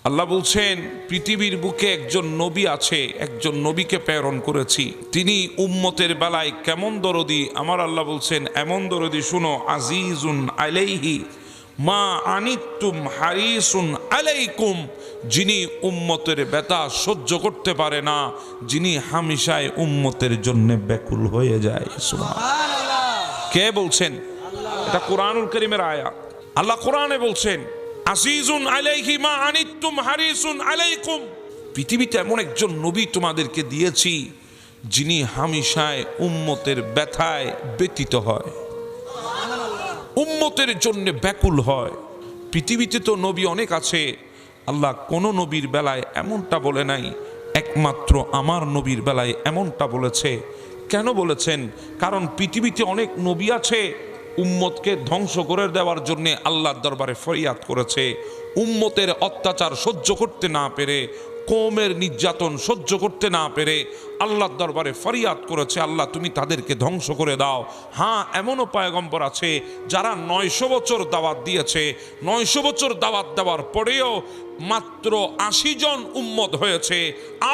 আল্লাহ বলছেন পৃথিবীর বুকে একজন নবী আছে, একজন নবীকে প্রেরণ করেছি। তিনি উম্মতের বেলায় কেমন দরদি, আমার আল্লাহ বলছেন এমন দরদি, শুনো, আজিজুন আলাইহি মা আনিতুম হারিসুন আলাইকুম, যিনি উম্মতের ব্যথা সহ্য করতে পারে না, যিনি হামেশায় উম্মতের জন্য ব্যাকুল হয়ে যায়। সুবহানাল্লাহ। কে বলছেন? এটা কোরআনুল কারীমের আয়াত। আল্লাহ কোরআনে বলছেন আজিজুন আলাইহি মা আনিতুম হারিসুন আলাইকুম, পৃথিবীতে এমন একজন নবী তোমাদেরকে দিয়েছি যিনি হামেশায় উম্মতের ব্যথায় ব্যতীত হয়, উম্মতের জন্য ব্যাকুল হয়। পৃথিবীতে তো নবী অনেক আছে, আল্লাহ কোন নবীর বেলায় এমনটা বলে নাই, একমাত্র আমার নবীর বেলায় এমনটা বলেছে। কেন বলেছেন? কারণ পৃথিবীতে অনেক নবী আছে উম্মতকে ধ্বংস করে দেওয়ার জন্য আল্লাহর দরবারে ফরিয়াদ করেছে, উম্মতের অত্যাচার সহ্য করতে না পেরে, কওমের নির্যাতন সহ্য করতে না পেরে আল্লাহর দরবারে ফরিয়াদ করেছে, আল্লাহ তুমি তাদেরকে ধ্বংস করে দাও। হ্যাঁ, এমনও পয়গম্বর আছে যারা 900 বছর দাওয়াত দিয়েছে, 900 বছর দাওয়াত দেওয়ার পরেও মাত্র 80 জন উম্মত হয়েছে,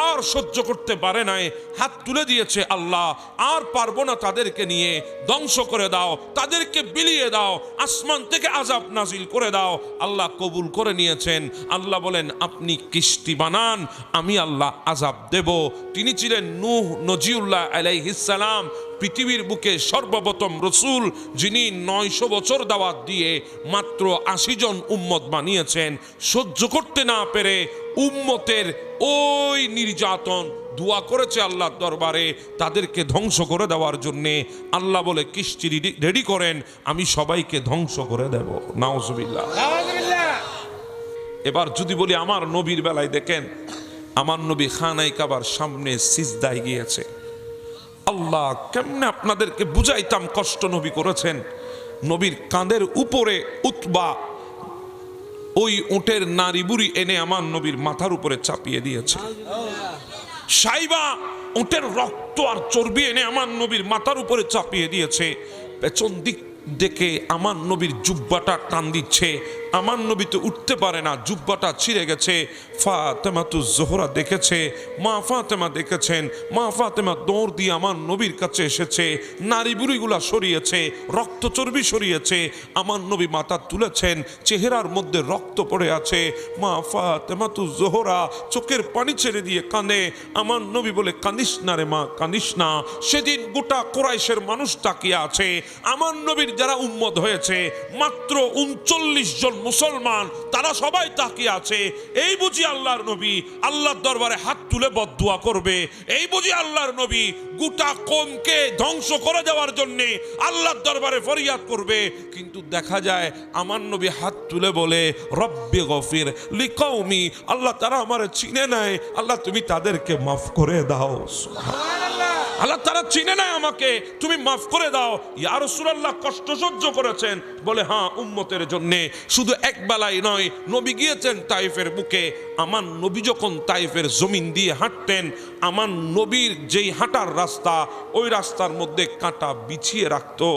আর সহ্য করতে পারে নাই, হাত তুলে দিয়েছে, আল্লাহ আর পারবো না, তাদেরকে নিয়ে ধ্বংস করে দাও, তাদেরকে বিলিয়ে দাও, আসমান থেকে আযাব নাজিল করে দাও। আল্লাহ কবুল করে নিয়েছেন। আল্লাহ বলেন আপনি কিস্তি বানান, আমি আল্লাহ আযাব দেব। তিনি ছিলেন নূহ নজিউল্লাহ আলাইহিস সালাম, পৃথিবীর বুকে সর্বপ্রথম রসুল যিনি 900 বছর দাওয়াত দিয়ে মাত্র 80 জন উম্মত বানিয়েছেন। সহ্য করতে না পেরে উম্মতের ওই নির্যাতন দোয়া করেছে আল্লাহর দরবারে তাদেরকে ধ্বংস করে দেওয়ার জন্যে। আল্লাহ বলে কিস্তি রেডি করেন, আমি সবাইকে ধ্বংস করে দেব। নাউজুবিল্লাহ। এবার যদি বলি আমার নবীর বেলায়, দেখেন আমার নবী খানায়ে কাবার সামনে সিজদায় গিয়েছে। আল্লাহ কেমনে আপনাদেরকে বুঝাইতাম কষ্ট নবী করেছেন। নবীর কাঁধের উপরে উতবা ওই উটের নাড়ি বুড়ি এনে আমার নবীর মাথার উপরে চাপিয়ে দিয়েছে। সাইবা উটের রক্ত আর চর্বি এনে আমার নবীর মাথার উপরে চাপিয়ে দিয়েছে। পেছন দিক দেখে আমার নবীর জুব্বাটা টান দিচ্ছে, আমার নবী তো উঠতে পারে না, জুব্বাটা ছিঁড়ে গেছে। ফাতেমা তু জোহরা দেখেছে, মা ফাতেমা দেখেছেন, মা ফাতেমা দৌড় দিয়ে আমার নবীর কাছে এসেছে, নারী বুড়িগুলা সরিয়েছে, রক্ত চর্বি সরিয়েছে, আমার নবী মাথা তুলেছেন, চেহারার মধ্যে রক্ত পড়ে আছে। মা ফাতেমা তু জোহরা চোখের পানি ছেড়ে দিয়ে কাঁদে। আমার নবী বলে কাঁদিস না রে মা, কাঁদিস না। সেদিন গোটা কুরাইশের মানুষ তাকিয়ে আছে, আমার নবীর যারা উম্মত হয়েছে মাত্র 39 জন মুসলমান, তারা সবাই তাকিয়ে আছে। এই বুঝি আল্লাহর নবী আল্লাহর দরবারে হাত তুলে বদদুয়া করবে? এই বুঝি আল্লাহর নবী গোটা কওমকে ধ্বংস করে দেওয়ার জন্য আল্লাহর দরবারে ফরিয়াদ করবে? কিন্তু দেখা যায় আমার নবী হাত তুলে বলে রব্বি গফির লিকওমি, আল্লাহ তারা আমারে চিনে নাই, আল্লাহ তুমি তাদেরকে মাফ করে দাও। সুবহানাল্লাহ। আল্লাহ তারা চিনে নাই আমাকে, তুমি মাফ করে দাও। ইয়া রাসূলুল্লাহ কষ্ট সহ্য করেছেন? বলে হ্যাঁ, উম্মতের জন্য। শুধু এক বেলায় নয়, নবী গিয়েছেন তাইফের বুকে। আমার নবী যখন তাইফের জমিন দিয়ে হাঁটতেন, আমার নবীর যেই হাঁটার রাস্তা, ওই রাস্তার মধ্যে কাঁটা বিছিয়ে রাখতো।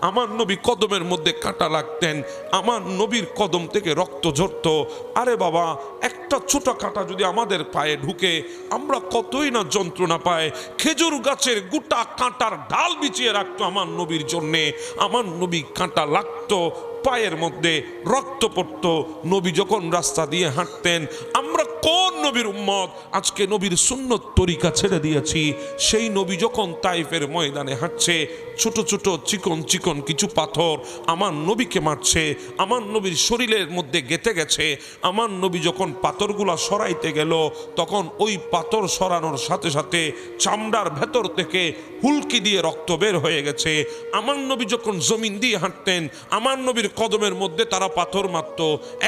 আমার নবী কদমের মধ্যে কাঁটা লাগতেন, আমার নবীর কদম থেকে রক্ত ঝরতো। আরে বাবা, একটা ছোট কাঁটা যদি আমাদের পায়ে ঢুকে আমরা কতই না যন্ত্রণা পাই। খেজুর গাছের গোটা কাঁটার ডাল বিছিয়ে রাখতো আমার নবীর জন্যে। আমার নবী কাঁটা লাগতো, পায়ের মধ্যে রক্ত পড়তো। নবী যখন রাস্তা দিয়ে হাঁটতেন, আমরা কোন নবীর উম্মত আজকে নবীর সুন্নত তরিকা ছেড়ে দিয়েছি? সেই নবী যখন তাইফের ময়দানে হাঁটছে, ছোট ছোট চিকন চিকন কিছু পাথর আমার নবীকে মারছে, আমার নবীর শরীরের মধ্যে গেঁথে গেছে। আমার নবী যখন পাথরগুলা সরাইতে গেল, তখন ওই পাথর সরানোর সাথে সাথে চামড়ার ভেতর থেকে হুলকি দিয়ে রক্ত বের হয়ে গেছে। আমার নবী যখন জমিন দিয়ে হাঁটতেন, আমার নবীর কদমের মধ্যে তারা পাথর মারত।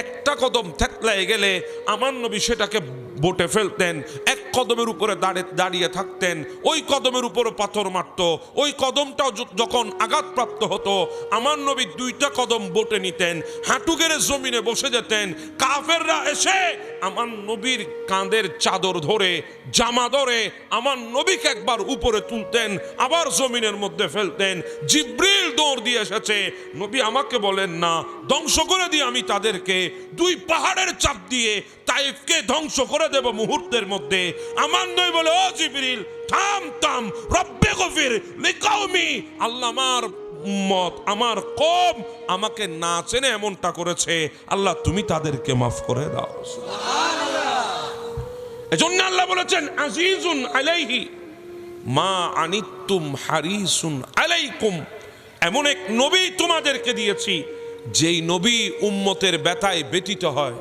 একটা কদম থেতলায় গেলে আমার নবী সেটাকে বটে ফেলতেন, একটা কদমের উপরে দাঁড়িয়ে থাকতেন, ওই কদমের উপরে পাথর মারত, ওই কদমটাও যখন আঘাতপ্রাপ্ত হতো আমার নবী 2টা কদম বটে নিতেন, হাঁটু গেড়ে জমিনে বসে যেতেন। কাফেররা এসে আমার নবীর কাঁধের চাদর ধরে, জামা ধরে আমার নবীকে একবার উপরে তুলতেন, আবার জমিনের মধ্যে ফেলতেন। জিব্রিল দৌড় দিয়ে এসেছে, নবী আমাকে বলেন না, ধ্বংস করে দিয়ে আমি তাদেরকে 2 পাহাড়ের চাপ দিয়ে তাইফকে ধ্বংস করে দেব মুহূর্তের মধ্যে। আমার নবী বলে, ও জিব্রিল থাম থাম, রব্বে গফির লিকাউমি, আল্লাহ আমার উম্মত, আমার কওম আমাকে না চেনে এমনটা করেছে, আল্লাহ তুমি তাদেরকে মাফ করে দাও। এজন্য আল্লাহ বলেছেন আজিজুন আলাইহি মা আনিতুম হারিসুন আলাইকুম, এমন এক নবী তোমাদেরকে দিয়েছি যেই নবী উম্মতের ব্যথায় ব্যথিত হয়,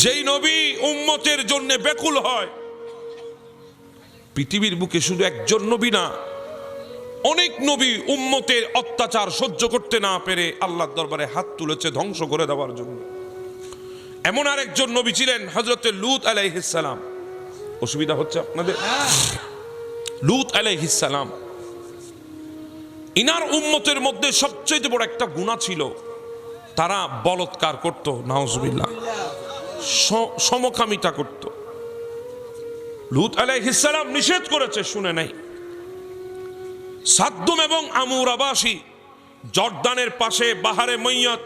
যেই নবী উম্মতের জন্য ব্যাকুল হয়। পৃথিবীর বুকে শুধু একজন নবী না, অনেক নবী উম্মতের অত্যাচার সহ্য করতে না পেরে আল্লাহর দরবারে হাত তুলেছে ধ্বংস করে দেওয়ার জন্য। এমন আরেকজন নবী ছিলেন হযরতে লূত আলাইহিস সালাম। অসুবিধা হচ্ছে আপনাদের? লূত আলাইহিস সালাম, ইনার উম্মতের মধ্যে সবচেয়ে বড় একটা গুনাহ ছিল, তারা বলৎকার করত, নাউজুবিল্লাহ, সমকামিতা করত। লূত আলাইহিস সালাম নিষেধ করেছে, শুনে নাই। সাদ্দুম এবং আমুরাবাসী জর্দানের পাশে বাহারে মইয়াত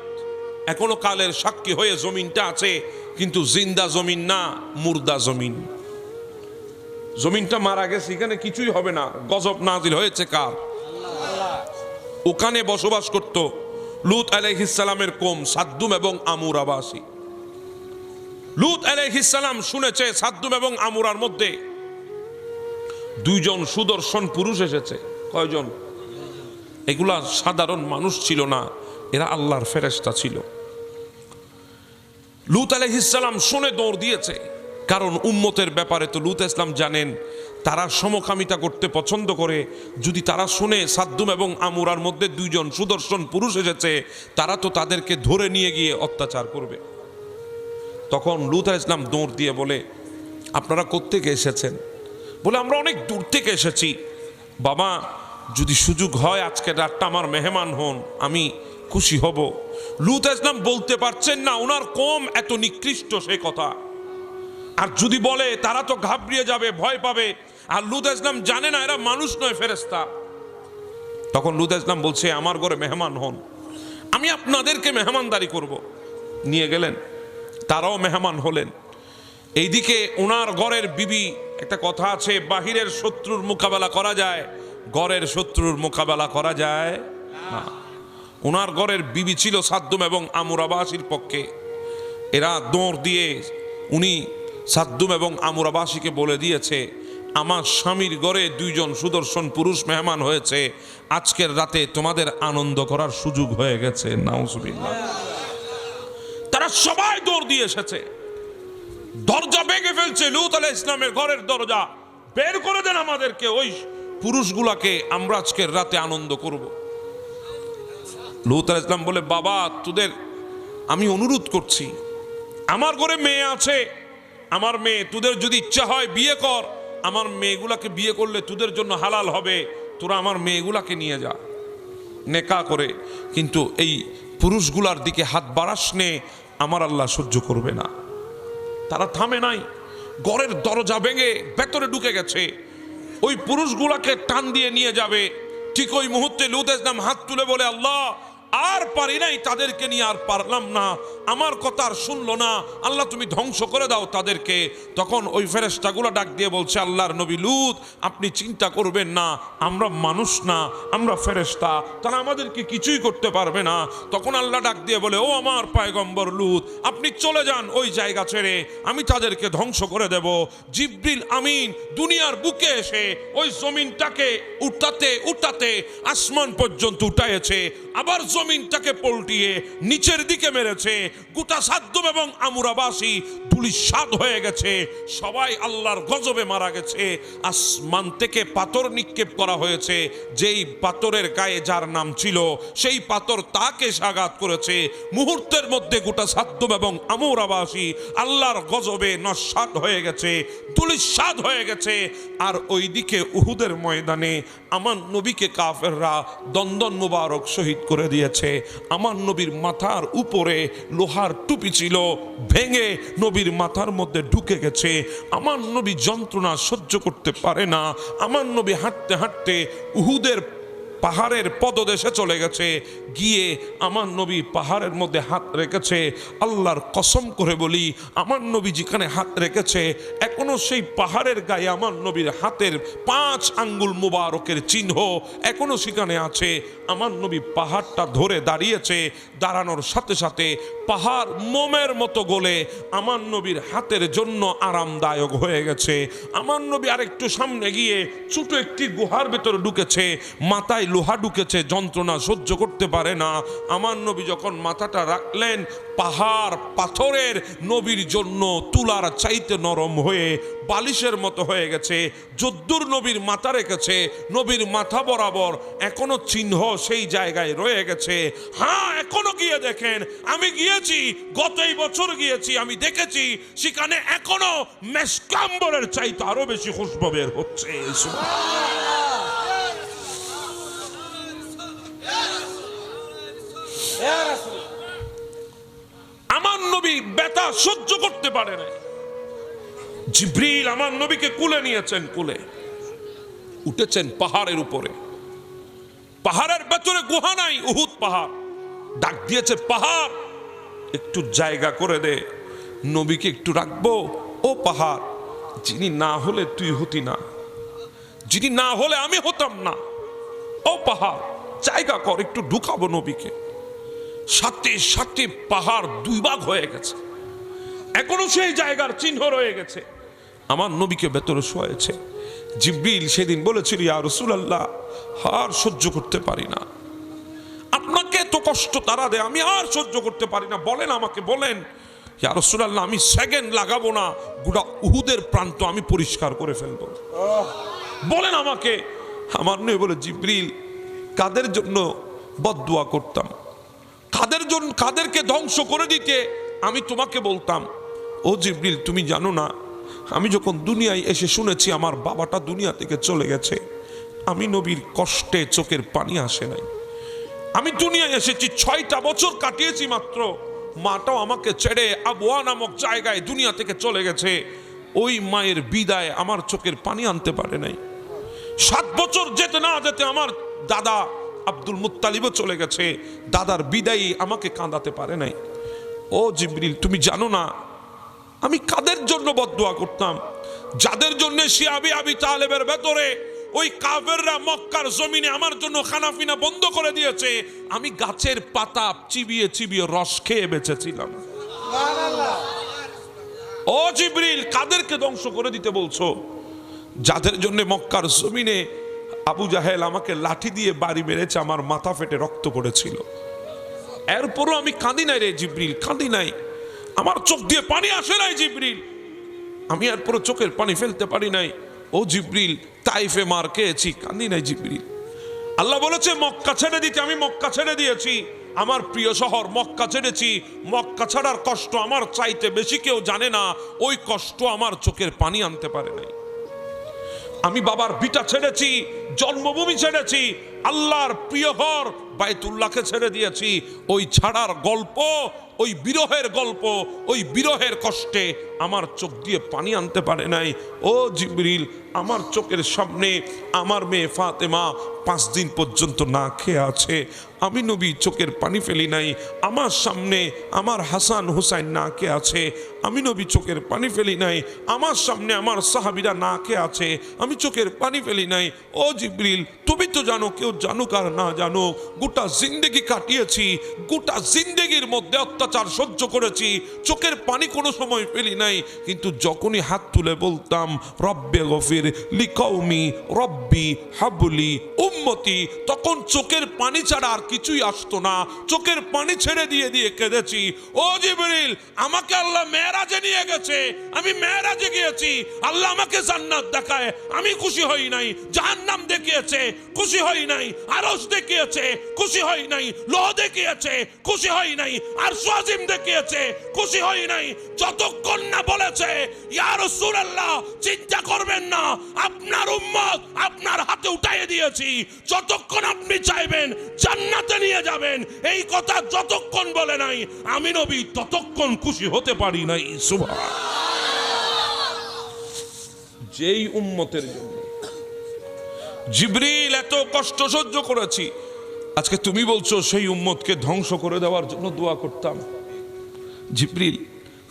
এখনো কালের সাক্ষী হয়ে জমিনটা আছে, কিন্তু জিন্দা জমিন না, মুর্দা জমিন। জমিনটা মারা গেছে, এখানে কিছুই হবে না, গজব নাজিল হয়েছে কার? ওখানে বসবাস করত লূত আলাইহিস সালামের কওম সাদ্দুম এবং আমুরাবাসী। লূত আলাইহিস সালাম শুনেছে সাদ্দুম এবং আমুরার মধ্যে 2 জন সুদর্শন পুরুষ এসেছে। কয়জন? এগুলা সাধারণ মানুষ ছিল না, এরা আল্লাহর ফেরেশতা ছিল। লূত আলাইহিস সালাম শুনে দৌড় দিয়েছে, কারণ উম্মতের ব্যাপারে তো লূত ইসলাম জানেন, তারা সমকামিতা করতে পছন্দ করে। যদি তারা শুনে সাদ্দুম এবং আমুরার মধ্যে 2 জন সুদর্শন পুরুষ এসেছে, তারা তো তাদেরকে ধরে নিয়ে গিয়ে অত্যাচার করবে। তখন লূত আলাইহিস সালাম দৌড় দিয়ে বলে, আপনারা কোত্থেকে এসেছেন? বলে, আমরা অনেক দূর থেকে এসেছি। বাবা, যদি সুযোগ হয় আজকে রাতটা আমার মেহমান হন, আমি খুশি হব। লূত আলাইহিস সালাম বলতে পারছেন না, ওনার কওম এত নিকৃষ্ট সে কথা। আর যদি বলে তারা তো ঘাবড়িয়ে যাবে, ভয় পাবে। আর লূত আলাইহিস সালাম জানে না এরা মানুষ নয়, ফেরেশতা। তখন লূত আলাইহিস সালাম বলছে, আমার ঘরে মেহমান হন, আমি আপনাদেরকে মেহমানদারি করব। নিয়ে গেলেন, তারাও মেহমান হলেন। এইদিকে ওনার ঘরের বিবি, একটা কথা আছে, বাহিরের শত্রুর মোকাবেলা করা যায়, ঘরের শত্রুর মোকাবেলা করা যায় না। ওনার ঘরের বিবি ছিল সাদ্দুম এবং আমুরাবাসীর পক্ষে। এরা দৌড় দিয়ে উনি সাদ্দুম এবং আমুরাবাসীকে বলে দিয়েছে, আমার স্বামীর ঘরে 2 জন সুদর্শন পুরুষ মেহমান হয়েছে, আজকের রাতে তোমাদের আনন্দ করার সুযোগ হয়ে গেছে। নাউজুবিল্লাহ। তারা সবাই দৌড় দিয়ে এসেছে, দরজা ভেঙে ফেলছে। লূত আলাইহিস সালামের ঘরের দরজা, বের করে দেন আমাদেরকে, ওই পুরুষগুলাকে, আমরা আজকের রাতে আনন্দ করব। লূত আলাইহিস সালাম বলে, বাবা তোদের আমি অনুরোধ করছি, আমার ঘরে মেয়ে আছে, আমার মেয়ে, তোদের যদি ইচ্ছা হয় বিয়ে কর, আমার মেয়েগুলাকে বিয়ে করলে তোদের জন্য হালাল হবে, তোরা আমার মেয়েগুলাকে নিয়ে যা নেকা করে, কিন্তু এই পুরুষগুলার দিকে হাত বাড়াস নে, আমার আল্লাহ সহ্য করবে না। তারা থামে নাই, ঘরের দরজা ভেঙে ভেতরে ঢুকে গেছে, ওই পুরুষগুলাকে টান দিয়ে নিয়ে যাবে। ঠিক ওই মুহূর্তে লূত আলাইহিস সালাম হাত তুলে বলে, আল্লাহ আর পারি নাই, তাদেরকে নিয়ে আর পারলাম না, আমার কথা আর শুনলো না, আল্লাহ তুমি ধ্বংস করে দাও তাদেরকে। তখন ওই ফেরেশতাগুলো ডাক দিয়ে বলছে, আল্লাহর নবী লূত, আপনি চিন্তা করবেন না, আমরা মানুষ না, আমরা ফেরেশতা, তারা আমাদেরকে কিছুই করতে পারবে না। তখন আল্লাহ ডাক দিয়ে বলে, ও আমার পয়গম্বর লূত, আপনি চলে যান ওই জায়গা ছেড়ে, আমি তাদেরকে ধ্বংস করে দেব। জিবরিল আমিন দুনিয়ার বুকে এসে ওই জমিনটাকে উঠাতে উঠাতে আসমান পর্যন্ত উঠাইছে, আবার জমিনটাকে পল্টিয়ে নিচের দিকে মেরেছে। গোটা সাদ্দুম এবং আমুরাবাসী ধূলিসাৎ হয়ে গেছে, সবাই আল্লাহর গজবে মারা গেছে। আসমান থেকে পাথর নিক্ষেপ করা হয়েছে, যেই পাথরের গায়ে যার নাম ছিল সেই পাথর তাকে আঘাত করেছে। মুহূর্তের মধ্যে গোটা সাদ্দুম এবং আমুরাবাসী আল্লাহর গজবে নস্যাৎ হয়ে গেছে, ধূলিসাৎ হয়ে গেছে। আর ওইদিকে উহুদের ময়দানে আমার নবীকে কাফেররা দন্দন মুবারক শহীদ করে দিয়েছে। আমার নবীর মাথার উপরে লোহার টুপি ছিল, ভেঙে নবীর মাথার মধ্যে ঢুকে গেছে। আমার নবী যন্ত্রণা সহ্য করতে পারে না। আমার নবী হাঁটতে হাঁটতে উহুদের পাহাড়ের পদদেশে চলে গেছে, গিয়ে আমার নবী পাহাড়ের মধ্যে হাত রেখেছে। আল্লাহর কসম করে বলি, আমার নবী যেখানে হাত রেখেছে এখনো সেই পাহাড়ের গায়ে আমার নবীর হাতের 5 আঙ্গুল মুবারকের চিহ্ন এখনো সেখানে আছে। আমার নবী পাহাড়টা ধরে দাঁড়িয়েছে, দাঁড়ানোর সাথে সাথে পাহাড় মোমের মতো গলে আমার নবীর হাতের জন্য আরামদায়ক হয়ে গেছে। আমার নবী আরেকটু সামনে গিয়ে ছোট একটি গুহার ভেতরে ঢুকেছে, মাথায় লোহা ঢুকেছে, যন্ত্রণা সহ্য করতে পারে না। আমার নবী যখন মাথাটা রাখলেন, পাহাড় পাথরের নবীর জন্য তুলার চাইতে নরম হয়ে বালিশের মতো হয়ে গেছে। যদ্দুর নবীর মাথা রেখেছে, নবীর মাথা বরাবর এখনো চিহ্ন সেই জায়গায় রয়ে গেছে। হ্যাঁ, এখনো গিয়ে দেখেন, আমি গিয়েছি, গত এই বছর গিয়েছি, আমি দেখেছি সেখানে এখনো মেশকাম্বরের চাইতে আরো বেশি খুশবু বের হচ্ছে। আমার নবী ব্যথা সহ্য করতে পারে না। জিবরিল আমার নবীকে কুলে নিয়েছেন, কুলে উঠেছেন পাহাড়ের উপরে। পাহাড়ের ভেতরে গুহা নাই, উহুদ পাহাড়। ডাক দিয়েছে, পাহাড় একটু জায়গা করে দে, নবীকে একটু রাখবো। ও পাহাড়, যিনি না হলে তুই হতি না, যিনি না হলে আমি হতাম না, ও পাহাড় জায়গা কর, একটু ঢুকাবো নবীকে। সাথে সাথে পাহাড় 2 ভাগ হয়ে গেছে, এখনো সেই জায়গার চিহ্ন রয়ে গেছে। আমার নবীকে ভেতরে শোয়েছে। জিবরিল সেদিন বলেছিল, ইয়া রাসূলুল্লাহ, আর সহ্য করতে পারি না, আপনাকে তো কষ্ট তারা দেয়, আমি আর সহ্য করতে পারি না, বলেন আমাকে, বলেন ইয়া রাসূলুল্লাহ, আমি সেকেন্ড লাগাবো না, গোটা উহুদের প্রান্ত আমি পরিষ্কার করে ফেলবো, বলেন আমাকে। আমার নবী বলে, জিবরিল, কাদের জন্য বদদুয়া করতাম, কাদের জন্য, কাদেরকে ধ্বংস করে দিতে আমি তোমাকে বলতাম। ও জিবরিল, তুমি জানো না, আমি যখন দুনিয়ায় এসে শুনেছি আমার বাবাটা দুনিয়া থেকে চলে গেছে, আমি নবীর কষ্টে চোখের পানি আসে নাই। আমি দুনিয়ায় এসেছি 6টা বছর কাটিয়েছি মাত্র, মাটাও আমাকে ছেড়ে আবওয়া নামক জায়গায় দুনিয়া থেকে চলে গেছে। ওই মায়ের বিদায় আমার চোখের পানি আনতে পারে নাই। 7 বছর যেতে না যেতে আমার দাদা আব্দুল মুত্তালিবও চলে গেছে, দাদার বিদায়ী আমাকে কাঁদাতে পারে নাই। ও জিবরিল, তুমি জানো না আমি কাদের জন্য বদদুয়া করতাম, যাদের জন্য শিয়াবি আবি তালেবের ভেতরে ওই কাফেররা মক্কার জমিনে আমার জন্য খানাফিনা বন্ধ করে দিয়েছে, আমি গাছের পাতা চিবিয়ে চিবিয়ে রস খেয়ে বেঁচেছিলাম। ও জিবরিল, কাদেরকে ধ্বংস করে দিতে বলছো? যাদের জন্য মক্কার জমিনে আবু জাহেল আমাকে লাঠি দিয়ে বাড়ি মেরেছে, আমার মাথা ফেটে রক্ত পড়েছিল, এরপরও আমি কাঁদি নাই রে জিবরিল, কাঁদি নাই, আমার চোখ দিয়ে পানি আসে নাই জিবরিল, আমি এরপরও চোখের পানি ফেলতে পারি নাই। ও জিবরিল, তাইফে মার খেয়েছি, কাঁদি নাই জিবরিল। আল্লাহ বলেছে মক্কা ছেড়ে দিতে, আমি মক্কা ছেড়ে দিয়েছি, আমার প্রিয় শহর মক্কা ছেড়েছি। মক্কা ছাড়ার কষ্ট আমার চাইতে বেশি কেউ জানে না, ওই কষ্ট আমার চোখের পানি আনতে পারে নাই। আমি বাবার ভিটা ছেড়েছি, জন্মভূমি ছেড়েছি, আল্লাহর প্রিয় ঘর বাইতুল্লাহকে ছেড়ে দিয়েছি। ওই ছাড়ার গল্প, ওই বিরহের গল্প, ওই বিরহের কষ্টে আমার চোখ দিয়ে পানি আনতে পারে নাই। ও জিবরিল, আমার চোখের সামনে আমার মেয়ে ফাতেমা 5 দিন পর্যন্ত না খেয়ে আছে, আমি নবী চোখের পানি ফেলি নাই। আমার সামনে আমার হাসান হুসাইন না খেয়ে আছে, আমি নবী চোখের পানি ফেলি নাই। আমার সামনে আমার সাহাবীরা না খেয়ে আছে, আমি চোখের পানি ফেলি নাই। ও জিবরিল, তুমি তো জানো, কেউ জানুক আর না জানো, গোটা জিন্দেগি কাটিয়েছি, গোটা জিন্দেগির মধ্যে অত্যাচার সহ্য করেছি, চোখের পানি কোনো সময় ফেলি নাই। কিন্তু যখনই হাত তুলে বলতাম রব্বে গফির লিকৌমি রব্বি হাবলি উম্মতি, তখন চোখের পানি ছাড়া আর কিছুই আসতো না, চোখের পানি ছেড়ে দিয়ে দিয়ে কেঁদেছি। ও জিবরিল, আমাকে আল্লাহ মেরাজে নিয়ে গেছে, আমি মেরাজে গিয়েছি, আল্লাহ আমাকে জান্নাত দেখায়, আমি খুশি হই নাই। জাহান্নাম দেখিয়েছে, খুশি হই নাই। আরশ দেখিয়েছে, খুশি হই নাই। লোহ দেখিয়েছে, খুশি হই নাই। আরশ আজিম দেখিয়েছে, খুশি হই নাই। যতক্ষণ না বলেছে ইয়া রাসূলুল্লাহ চিন্তা করবেন না, আপনার উম্মত আপনার হাতে উঠাইয়ে দিয়েছি, যতক্ষণ আপনি চাইবেন জান্নাতে নিয়ে যাবেন, এই কথা যতক্ষণ বলে নাই আমি নবী ততক্ষণ খুশি হতে পারি নাই। সুবহান। যেই উম্মতের জন্য জিবরিল এত কষ্ট সহ্য করেছি, আজকে তুমি বলছো সেই উম্মতকে ধ্বংস করে দেওয়ার জন্য দোয়া করতাম। জিবরিল,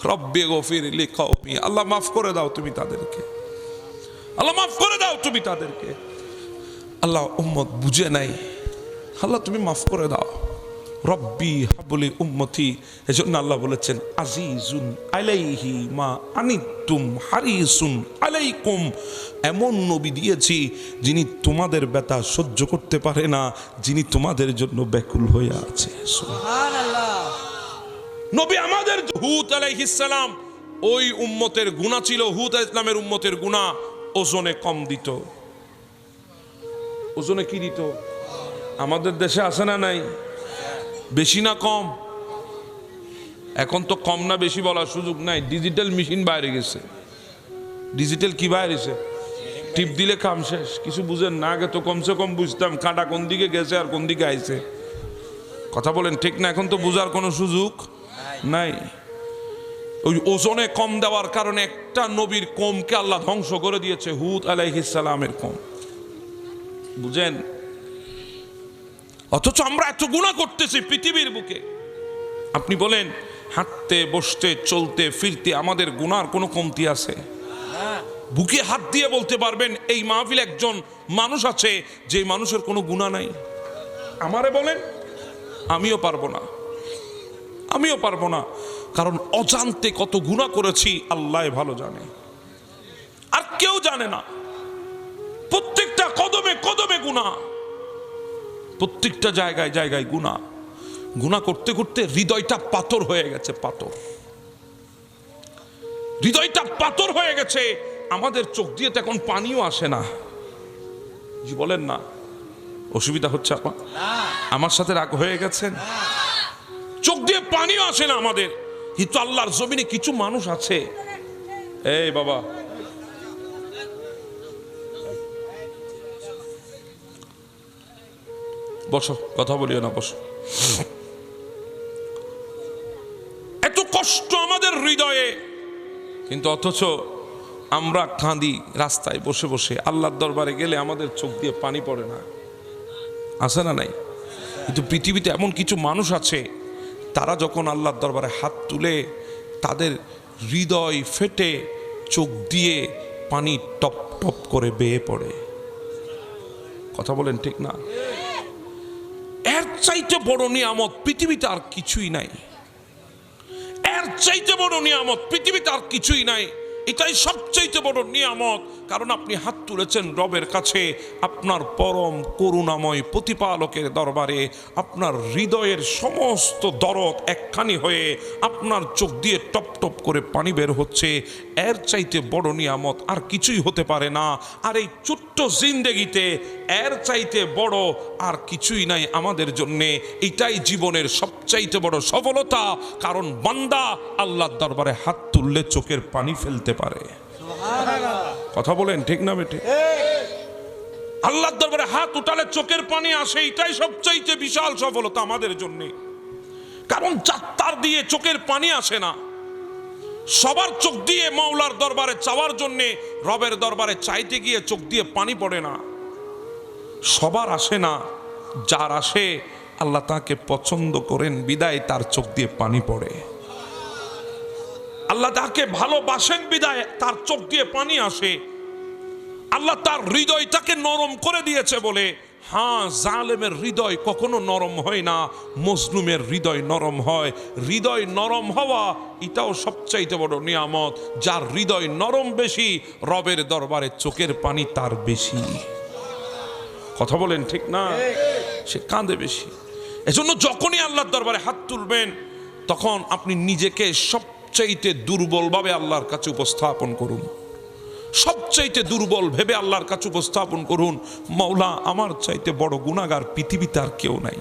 রব্বে গফির লিকাউমি, আল্লাহ মাফ করে দাও তুমি তাদেরকে, আল্লাহ মাফ করে দাও তুমি তাদেরকে। আল্লাহ উম্মত বুঝে নাই, আল্লাহ তুমি মাফ করে দাও। রব্বি হাবলি উম্মতি, এজন্য আল্লাহ বলেছেন আজিজুন আলাইহি মা আনিতুম হারিসুন আলাইকুম, এমন নবী দিয়েছি যিনি তোমাদের ব্যথা সহ্য করতে পারে না, যিনি তোমাদের জন্য ব্যাকুল হয়ে আছে। সুবহানাল্লাহ। নবী আমাদের হুদ আলাইহিস সালাম, ওই উম্মতের গুনাহ ছিল, হুদ আলাইহিস সালামের উম্মতের গুনাহ ওজনে কম দিত। ওজনে কি দিত? আমাদের দেশে আছে না নাই? বেশি না কম? এখন তো কম না বেশি বলার সুযোগ নাই, ডিজিটাল মেশিন বাইরে গেছে। ডিজিটাল কি বাইরেছে? টিপ দিলে কাম শেষ, কিছু বুঝেন না। আগে তো কমসে কম বুঝতাম কাঁটা কোন দিকে গেছে আর কোন দিকে আইছে। কথা বলেন ঠিক না? এখন তো বুঝার কোনো সুযোগ নাই। ওই ওজনে কম দেওয়ার কারণে একটা নবীর কমকে আল্লাহ ধ্বংস করে দিয়েছে, হুদ আলাইহিস সালামের কম। বুঝেন? অথচ আমরা এত গুনাহ করতেছি পৃথিবীর বুকে। আপনি বলেন হাঁটতে বসতে চলতে ফিরতে আমাদের গুনার কোনো কমতি আছে? বুকে হাত দিয়ে বলতে পারবেন এই মাহফিলে একজন মানুষ আছে যে মানুষের কোনো গুনাহ নাই? আমারে বলেন, আমিও পারবো না, আমিও পারবো না। কারণ অজান্তে কত গুনাহ করেছি আল্লাহ ভালো জানে, আর কেউ জানে না। প্রত্যেকটা কদমে কদমে গুনাহ, প্রত্যেকটা জায়গায় জায়গায় গুনাহ। গুনাহ করতে করতে হৃদয়টা পাথর হয়ে গেছে, পাথর। হৃদয়টা পাথর হয়ে গেছে। আমাদের চোখ দিয়ে তো এখন পানিও আসে না। জি বলেন না? অসুবিধা হচ্ছে আমার সাথে রাগ হয়ে গেছেন? চোখ দিয়ে পানিও আসে না আমাদের। কিন্তু আল্লাহর জমিনে কিছু মানুষ আছে, এই বাবা বসো, কথা বলিও না, বসো। এত কষ্ট আমাদের হৃদয়ে, কিন্তু অথচ আমরা কাঁদি রাস্তায় বসে বসে। আল্লাহর দরবারে গেলে আমাদের চোখ দিয়ে পানি পড়ে না, আছে না নাই? কিন্তু পৃথিবীতে এমন কিছু মানুষ আছে, তারা যখন আল্লাহর দরবারে হাত তুলে তাদের হৃদয় ফেটে চোখ দিয়ে পানি টপ টপ করে বেয়ে পড়ে। কথা বলেন ঠিক না? এর চাইতে বড় নিয়ামত পৃথিবীতে আর কিছুই নাই। এর চাইতে বড় নিয়ামত পৃথিবীতে আর কিছুই নাই। এটাই সবচাইতে বড় নিয়ামত। কারণ আপনি হাত তুলেছেন রবের কাছে, আপনার পরম করুণাময় প্রতিপালকের দরবারে। আপনার হৃদয়ের সমস্ত দরদ একখানি হয়ে আপনার চোখ দিয়ে টপ টপ করে পানি বের হচ্ছে। এর চাইতে বড় নিয়ামত আর কিছুই হতে পারে না। আর এই ছোট্ট জিন্দেগিতে এর চাইতে বড় আর কিছুই নাই আমাদের জন্যে। এটাই জীবনের সবচাইতে বড় সফলতা। কারণ বান্দা আল্লাহর দরবারে হাত তুললে চোখের পানি ফেলতে পারে। কথা বলেন ঠিক না বেটে? আল্লাহর দরবারে হাত উঠালে চোখের পানি আসে, এটাই সবচাইতে বিশাল সফলতা আমাদের জন্য। কারণ যাত্রার দিয়ে চোখের পানি আসে না। সবার চোখ দিয়ে মাওলার দরবারে চাওয়ার জন্য রবের দরবারে চাইতে গিয়ে চোখ দিয়ে পানি পড়ে না। সবার আসে না, যার আসে আল্লাহ তাকে পছন্দ করেন বিদায় তার চোখ দিয়ে পানি পড়ে। আল্লাহ তাকে ভালোবাসেন বিদায় তার চোখ দিয়ে পানি আসে। আল্লাহ তার হৃদয়টাকে নরম করে দিয়েছে বলে। হ্যাঁ, জালেমের হৃদয় কখনো নরম হয় না, মজলুমের হৃদয় নরম হয়। হৃদয় নরম হওয়া এটাও সবচাইতে বড় নিয়ামত। যার হৃদয় নরম বেশি, রবের দরবারে চোখের পানি তার বেশি। কথা বলেন ঠিক না? সে কাঁদে বেশি। এজন্য যখনই আল্লাহর দরবারে হাত তুলবেন তখন আপনি নিজেকে সবচাইতে দুর্বলভাবে আল্লাহর কাছে উপস্থাপন করুন, সবচাইতে দুর্বল ভেবে আল্লাহর কাছে উপস্থাপন করুন, মাওলা আমার চাইতে বড় গুনাহগার পৃথিবীতে আর কেউ নাই।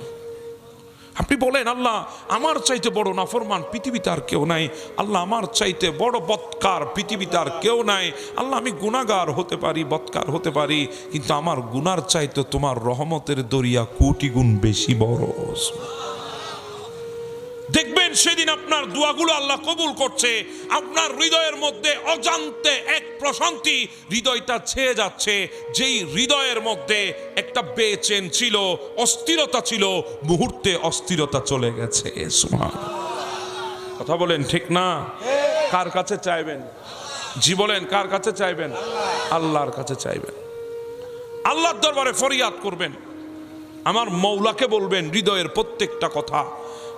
আপনি বলেন, আল্লাহ আমার চাইতে বড় নাফরমান পৃথিবীতে আর কেউ নাই, আল্লাহ আমার চাইতে বড় বদকার পৃথিবীতে আর কেউ নাই, আল্লাহ আমি গুনাহগার হতে পারি, বদকার হতে পারি, কিন্তু আমার গুনার চাইতে তোমার রহমতের দরিয়া কোটি গুণ বেশি বড়। দেখবেন সেদিন আপনার দোয়াগুলো আল্লাহ কবুল করছে, আপনার হৃদয়ের মধ্যে অজান্তে এক প্রশান্তি হৃদয়টা ছেয়ে যাচ্ছে। যেই হৃদয়ের মধ্যে একটা বেচেন ছিল, অস্থিরতা ছিল, মুহূর্তে অস্থিরতা চলে গেছে। সুবহানাল্লাহ। কথা বলেন ঠিক না? কার কাছে চাইবেন? জি বলেন, কার কাছে চাইবেন? আল্লাহর কাছে চাইবেন, আল্লাহর দরবারে ফরিয়াদ করবেন, আমার মওলাকে বলবেন হৃদয়ের প্রত্যেকটা কথা।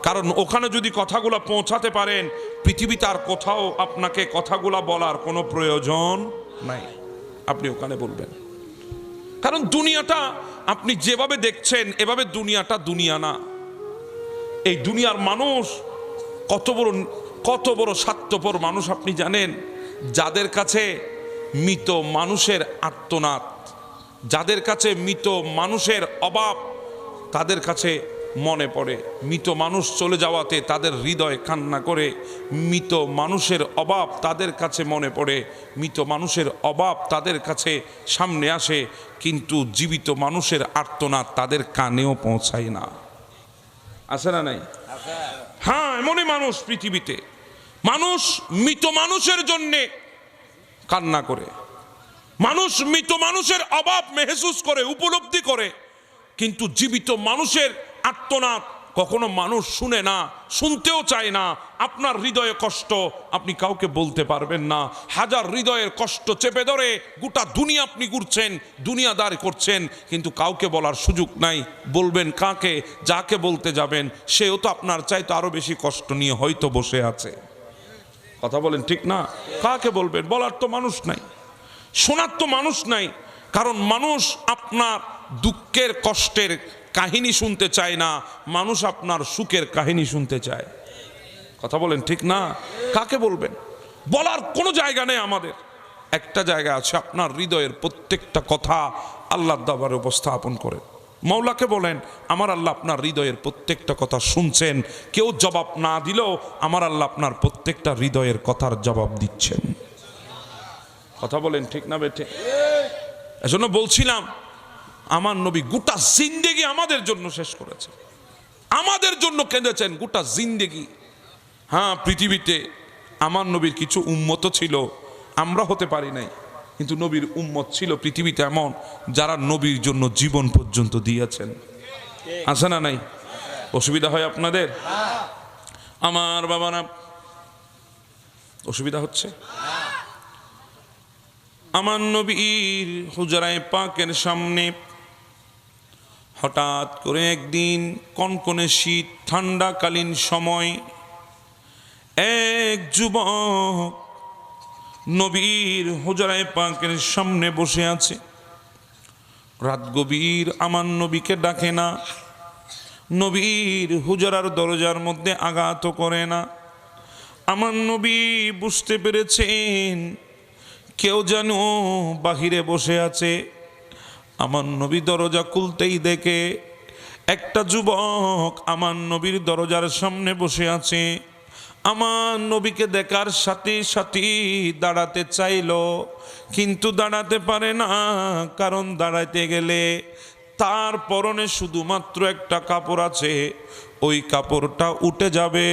কারণ ওখানে যদি কথাগুলো পৌঁছাতে পারেন, পৃথিবীতে আর কোথাও আপনাকে কথাগুলো বলার কোনো প্রয়োজন নাই, আপনি ওখানে বলবেন। কারণ দুনিয়াটা আপনি যেভাবে দেখছেন এভাবে দুনিয়াটা দুনিয়া না। এই দুনিয়ার মানুষ কত বড় স্বার্থপর মানুষ আপনি জানেন? যাদের কাছে মৃত মানুষের আর্তনাদ, যাদের কাছে মৃত মানুষের অভাব তাদের কাছে মনে পড়ে, মৃত মানুষ চলে যাওয়াতে তাদের হৃদয় কান্না করে, মৃত মানুষের অভাব তাদের কাছে মনে পড়ে, মৃত মানুষের অভাব তাদের কাছে সামনে আসে, কিন্তু জীবিত মানুষের আর্তনাদ তাদের কানেও পৌঁছায় না। আছে না নাই? হ্যাঁ, এমনই মানুষ পৃথিবীতে। মানুষ মৃত মানুষের জন্যে কান্না করে, মানুষ মৃত মানুষের অভাব মেহসুস করে, উপলব্ধি করে, কিন্তু জীবিত মানুষের আর্তনাদ কখনো মানুষ শুনে না, শুনতেও চায় না। আপনার হৃদয়ে কষ্ট আপনি কাউকে বলতে পারবেন না, হাজার হৃদয়ের কষ্ট চেপে ধরে গোটা দুনিয়া আপনি ঘুরছেন, দুনিয়াদারি করছেন, কিন্তু কাউকে বলার সুযোগ নাই। বলবেন কাকে? যাকে বলতে যাবেন সেও তো আপনার চাইতে আরো বেশি কষ্ট নিয়ে হয়তো বসে আছে। কথা বলেন ঠিক না? কাকে বলবেন? বলার তো মানুষ নাই, শোনার তো মানুষ নাই। কারণ মানুষ আপনার দুঃখের কষ্টের কাহিনী শুনতে চায় না, মানুষ আপনার সুখের কাহিনী শুনতে চায়। কথা বলেন ঠিক না? কাকে বলবেন? বলার কোনো জায়গা নেই আমাদের। একটা জায়গা আছে, আপনার হৃদয়ের প্রত্যেকটা কথা আল্লাহর দরবারে উপস্থাপন করে মওলাকে বলেন, আমার আল্লাহ আপনার হৃদয়ের প্রত্যেকটা কথা শুনছেন। কেউ জবাব না দিলেও আমার আল্লাহ আপনার প্রত্যেকটা হৃদয়ের কথার জবাব দিচ্ছেন। কথা বলেন ঠিক না বেঠে? এজন্য বলছিলাম, আমার নবী গোটা জিন্দেগি আমাদের জন্য শেষ করেছে, আমাদের জন্য কেঁদেছেন গোটা জিন্দেগি। হ্যাঁ, পৃথিবীতে আমার নবীর কিছু উম্মত ছিল, আমরা হতে পারি নাই, কিন্তু নবীর উম্মত ছিল পৃথিবীতে এমন যারা নবীর জন্য জীবন পর্যন্ত দিয়েছেন। আছে না নাই? অসুবিধা হয় আপনাদের? আমার বাবারা অসুবিধা হচ্ছে? আমার নবীর হুজরায়ে পাকের সামনে হঠাৎ করে একদিন কনকনে শীত ঠান্ডাকালীন সময় এক যুবক নবীর হুজরায়ে পাকের সামনে বসে আছে। রাত গভীর, আমার নবীকে ডাকে না, নবীর হুজরার দরজার মধ্যে আঘাত করে না। আমার নবী বুঝতে পেরেছেন কেউ যেন বাহিরে বসে আছে। আমার নবী দরজা খুলতেই দেখে একটা যুবক আমার নবীর দরজার সামনে বসে আছে। আমার নবীকে দেখার সাথে সাথে দাঁড়াতে চাইল, কিন্তু দাঁড়াতে পারে না, কারণ দাঁড়াতে গেলে তার পরনে শুধুমাত্র একটা কাপড় আছে, ওই কাপড়টা উঠে যাবে,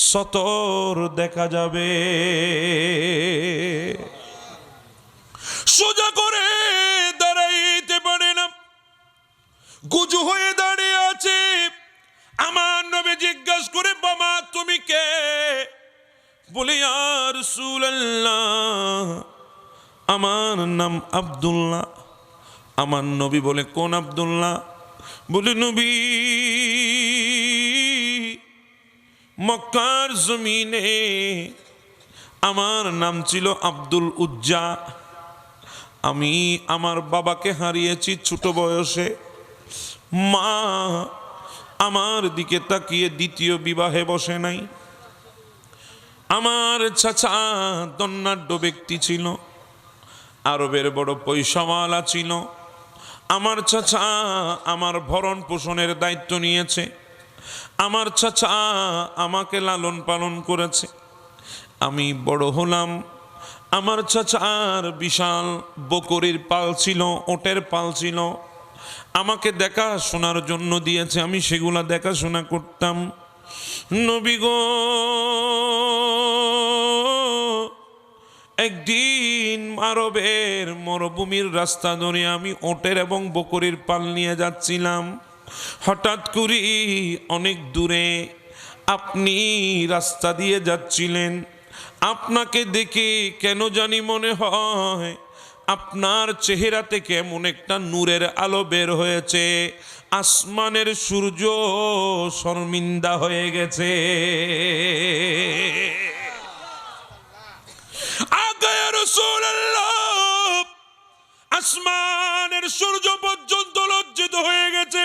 সতর দেখা যাবে। সোজা করে দাঁড়াইতে পারে না, গুজু হয়ে দাঁড়িয়ে আছে। আমার নবী জিজ্ঞাসা করে, বাবা তুমি কে? বলে, ইয়া রাসূলুল্লাহ আমার নাম আব্দুল্লাহ। আমার নবী বলে, কোন আব্দুল্লাহ? বলে, নবী মক্কার জমিনে আমার নাম ছিল আব্দুল উজ্জা। আমি আমার বাবাকে হারিয়েছি ছোট বয়সে, মা আমার দিকে তাকিয়ে দ্বিতীয় বিবাহে বসে নাই। আমার চাচা ধনাঢ্য ব্যক্তি ছিল, আরবের বড় পয়সাওয়ালা ছিল। আমার চাচা আমার ভরণ পোষণের দায়িত্ব নিয়েছে, আমার চাচা আমাকে লালন পালন করেছে। আমি বড় হলাম, আমার চাচার বিশাল বকরির পাল ছিল, ওটের পাল ছিল, আমাকে দেখাশোনার জন্য দিয়েছে, আমি সেগুলা দেখাশোনা করতাম। নবী গো, একদিন আরবের মরুভূমির রাস্তা ধরে আমি ওটের এবং বকরির পাল নিয়ে যাচ্ছিলাম। হঠাৎ করে অনেক দূরে আপনি রাস্তা দিয়ে যাচ্ছিলেন। আপনাকে দেখে কেন জানি মনে হয় আপনার চেহারা থেকে এমন একটা নূরের আলো বের হয়েছে, আসমানের সূর্য শর্মিন্দা হয়ে গেছে। আগায়া রাসূলুল্লাহ, আসমানের সূর্য পর্যন্ত লজ্জিত হয়ে গেছে,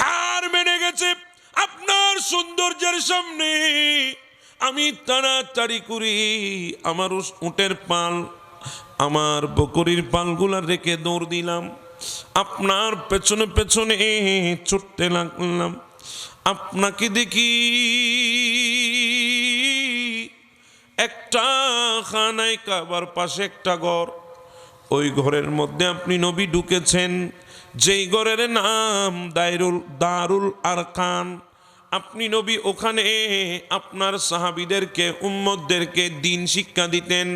হার মেনে গেছে আপনার সৌন্দর্যের সামনে। আমি তাড়াতাড়ি করি আমার উটের পাল, আমার বকরির পালগুলা রেখে দৌড় দিলাম, আপনার পেছনে পেছনে ছুটতে লাগলাম। আপনাকে দেখি একটা খানায় কাবার পাশে একটা ঘর, ওই ঘরের মধ্যে আপনি নবী ঢুকেছেন, যেই ঘরের নাম দারুল আরকাম। আপনি নবী ওখানে আপনার সাহাবীদেরকে, উম্মতদেরকে দিন শিক্ষা দিতেন।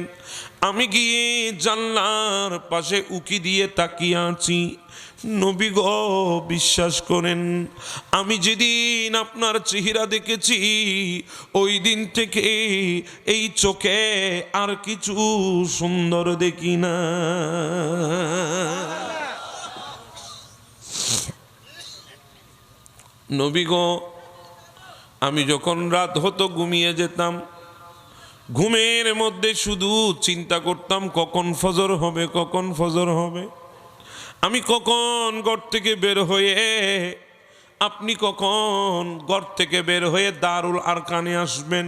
আমি গিয়ে জানলার পাশে উকি দিয়ে তাকিয়ে আছি। নবী গো, বিশ্বাস করেন, আমি যেদিন আপনার চেহারা দেখেছি ওই দিন থেকে এই চোখে আর কিছু সুন্দর দেখি না। নবী গো, আমি যখন রাত হতো ঘুমিয়ে যেতাম, ঘুমের মধ্যে শুধু চিন্তা করতাম কখন ফজর হবে, কখন ফজর হবে। আমি কখন ঘর থেকে বের হয়ে, আপনি কখন ঘর থেকে বের হয়ে দারুল আরকানে আসবেন,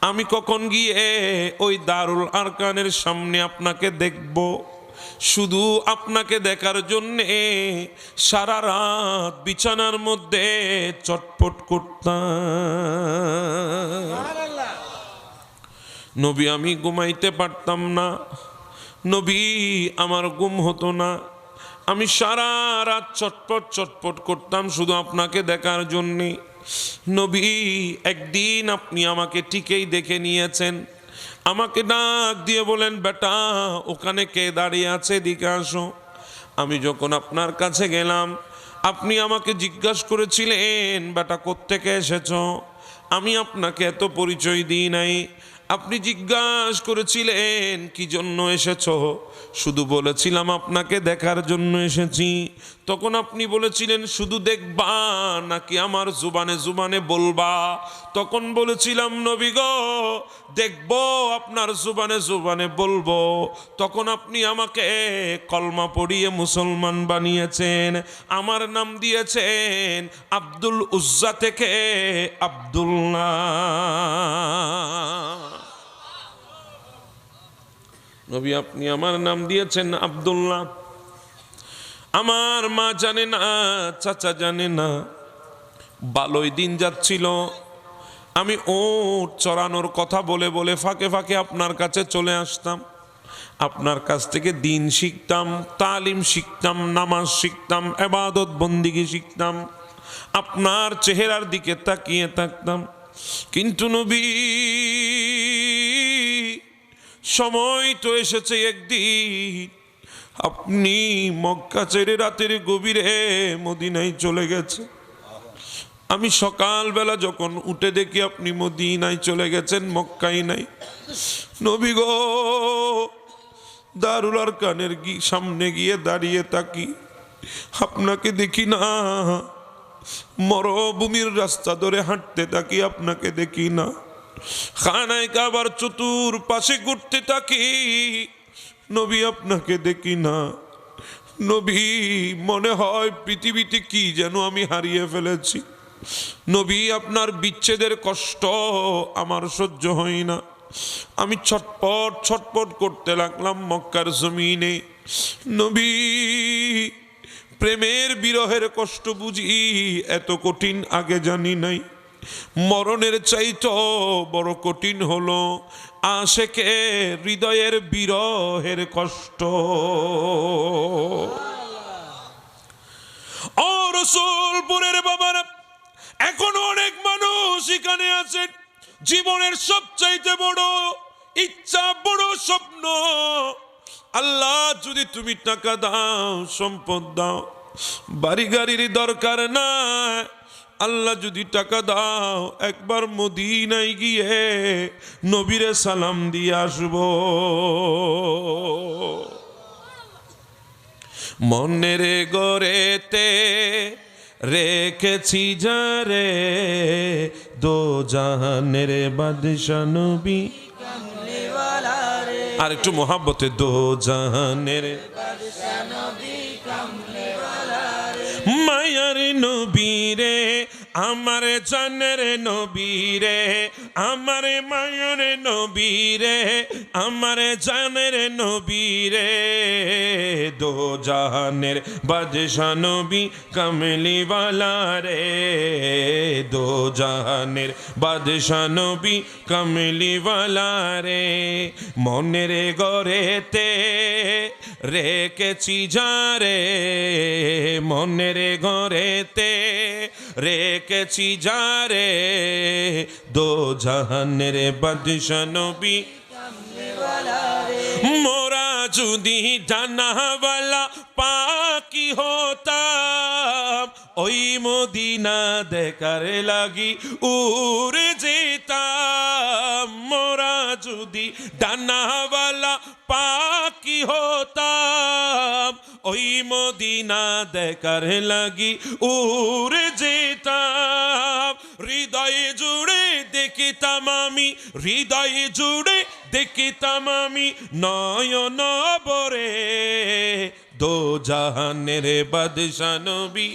আমি কখন গিয়ে ওই দারুল আরকানের সামনে আপনাকে দেখব। শুধু আপনাকে দেখার জন্যে সারা রাত বিছানার মধ্যে চটপট করতাম। নবী, আমি ঘুমাইতে পারতাম না, নবী আমার ঘুম হতো না, আমি সারা রাত চটপট চটপট করতাম শুধু আপনাকে দেখার জন্যে। নবী, একদিন আপনি আমাকে ঠিকই দেখে নিয়েছেন, আমাকে ডাক দিয়ে বলেন, বেটা ওখানে কে দাঁড়িয়ে আছে, দিকে আসো। আমি যখন আপনার কাছে গেলাম, আপনি আমাকে জিজ্ঞাসা করেছিলেন, বেটা কোত্থেকে এসেছো। আমি আপনাকে এত পরিচয় দিই নাই। আপনি জিজ্ঞাসা করেছিলেন কি জন্য এসেছো, শুধু বলেছিলাম আপনাকে দেখার জন্য এসেছি। তখন আপনি বলেছিলেন শুধু দেখবা নাকি আমার জুবানে জুবানে বলবা। তখন বলেছিলাম, নবী গো, দেখবো, আপনার জুবানে জুবানে বলবো। তখন আপনি আমাকে কলমা পড়িয়ে মুসলমান বানিয়েছেন, আমার নাম দিয়েছেন আব্দুল উজ্জা থেকে আব্দুল্লাহ। নবী, আপনি আমার নাম দিয়েছেন আব্দুল্লাহ। আমার মা জানে না, চাচা জানে না। ভালোই দিন যাচ্ছিল, আমি ওট চড়ানোর কথা বলে বলে ফাঁকে ফাঁকে আপনার কাছে চলে আসতাম, আপনার কাছ থেকে দিন শিখতাম, তালিম শিখতাম, নামাজ শিখতাম, ইবাদত বন্দিগি শিখতাম, আপনার চেহারার দিকে তাকিয়ে থাকতাম। কিন্তু নবী, সময় তো এসেছে একদিন আপনি মক্কা ছেড়ে রাতের গভীরে মদিনায় চলে গেছে। আমি সকালবেলা যখন উঠে দেখি আপনি মদিনায় চলে গেছেন, মক্কায় নাই। নবী গো, দারুল আরকানের সামনে গিয়ে দাঁড়িয়ে থাকি, আপনাকে দেখি না। মরুভূমির রাস্তা ধরে হাঁটতে থাকি, আপনাকে দেখি না। খানায় কাবার চতুর পাশে ঘুরতে থাকি, নবী আপনাকে দেখি না। নবী, মনে হয় পৃথিবীতে কি যেন আমি হারিয়ে ফেলেছি। নবী, আপনার বিচ্ছেদের কষ্ট আমার সহ্য হয় না। আমি ছটপট ছটপট করতে লাগলাম মক্কার জমিনে। নবী, প্রেমের বিরহের কষ্ট বুঝি এত কঠিন আগে জানি নাই। মরণের চাইতো বড় কঠিন হলো আশেকে হৃদয়ের বিরহের কষ্ট। ও রসুলপুরের বাবারা, এখনো অনেক মানুষ এখানে আছেন, জীবনের সবচাইতে বড় ইচ্ছা, বড় স্বপ্ন, আল্লাহ যদি তুমি টাকা দাও, সম্পদ দাও, বাড়ি গাড়ির দরকার না, আল্লাহ যদি টাকা দাও, একবার মদিনায় গিয়ে নবীরে সালাম দিয়ে আসবো। মনের গড়েতে রেখেছি যারে, দো জাহানের বাদশা নবী। আর একটু মোহাব্বতে, দো জাহানের মায়ার নবী রে, আমার জানের নবী রে, আমার মায়ার নবী রে, আমার জানের নবী রে, দো জাহানের বাদশা নবী কামলিওয়ালা রে, দো জাহানের বাদশা নবী কামলিওয়ালা রে। মনের গড়েতে রেখেছি যারে, মনের ঘরেতে রেখেছি যারে, দো জাহানের বাদশা নবী। মোরা যদি জানাওয়ালা পাকি হতাম, ওই মদিনা দেখার লাগি উড়ে যেতাম। মোরা যদি ডানাওয়ালা পাকি হতাম, ওই মদিনা দেখার লাগি উড়ে যেতাম। হৃদয় জুড়ে দেখিতাম আমি, হৃদয় জুড়ে দেখিতাম আমি, নয়ন ভরে দো জাহানের বাদশা নবী।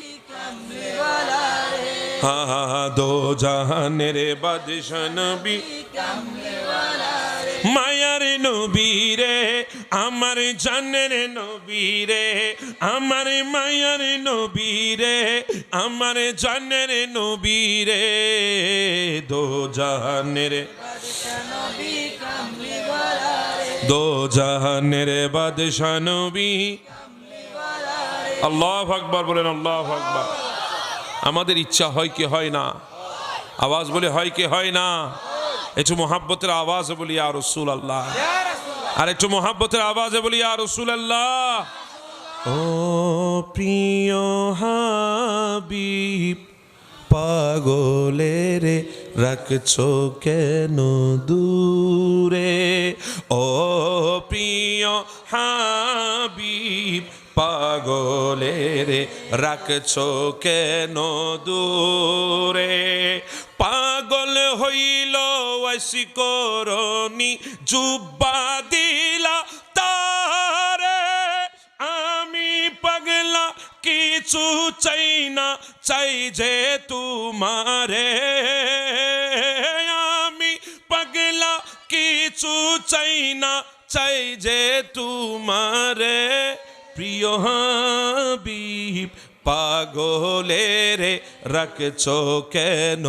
হা হা, দো জাহানের বাদশা নবী, মায়ার নবী রে, আমার জানের নবী রে, আমার মায়ার নবী রে, আমার জানের নবী রে, দো জাহানের দো জাহানের বাদশা নবী। আল্লাহু আকবার বলেন, আল্লাহু আকবার। আমাদের ইচ্ছা হয় কি হয় না? আওয়াজ বলে হয় কি হয় না? একটু মোহাব্বতের আওয়াজে বলি ইয়া রাসূলুল্লাহ। আর একটু মোহাব্বতের আওয়াজে বলি ইয়া রাসূলুল্লাহ। ও প্রিয় হাবিব, পাগলের রাখছো কেন দূরে? ও প্রিয় হাবিব, পাগলের রাখছো কেন দূরে? পাগল হইল ওয়াসি করনি, জুব্বা দিলা তারে, আমি পাগলা কিছু চাই না, চাই যে তোমারে। আমি পাগলা কিছু চাই না, চাই যে তোমারে। প্রিয় হাবিব, পাগলের রাখছো কেন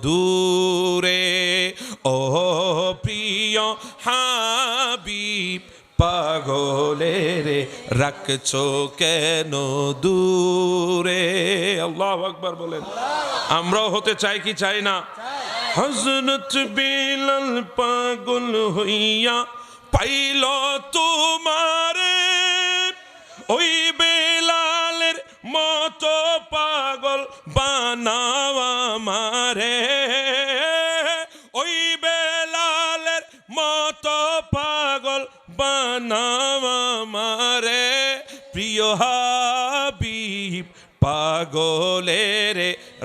দূরে? ও প্রিয় হাবিব, পাগলের রাখছো কেন দূরে? আল্লাহু আকবার বলেন। আমরাও হতে চাই কি চাই না? হযরত বিলাল পাগল হইয়া পাইল তোমারে, ওই বেলালের মতো পাগল বানাও আমারে। ওই বেলালের মতো পাগল বানাও আমারে। প্রিয় হাবিব, পাগলের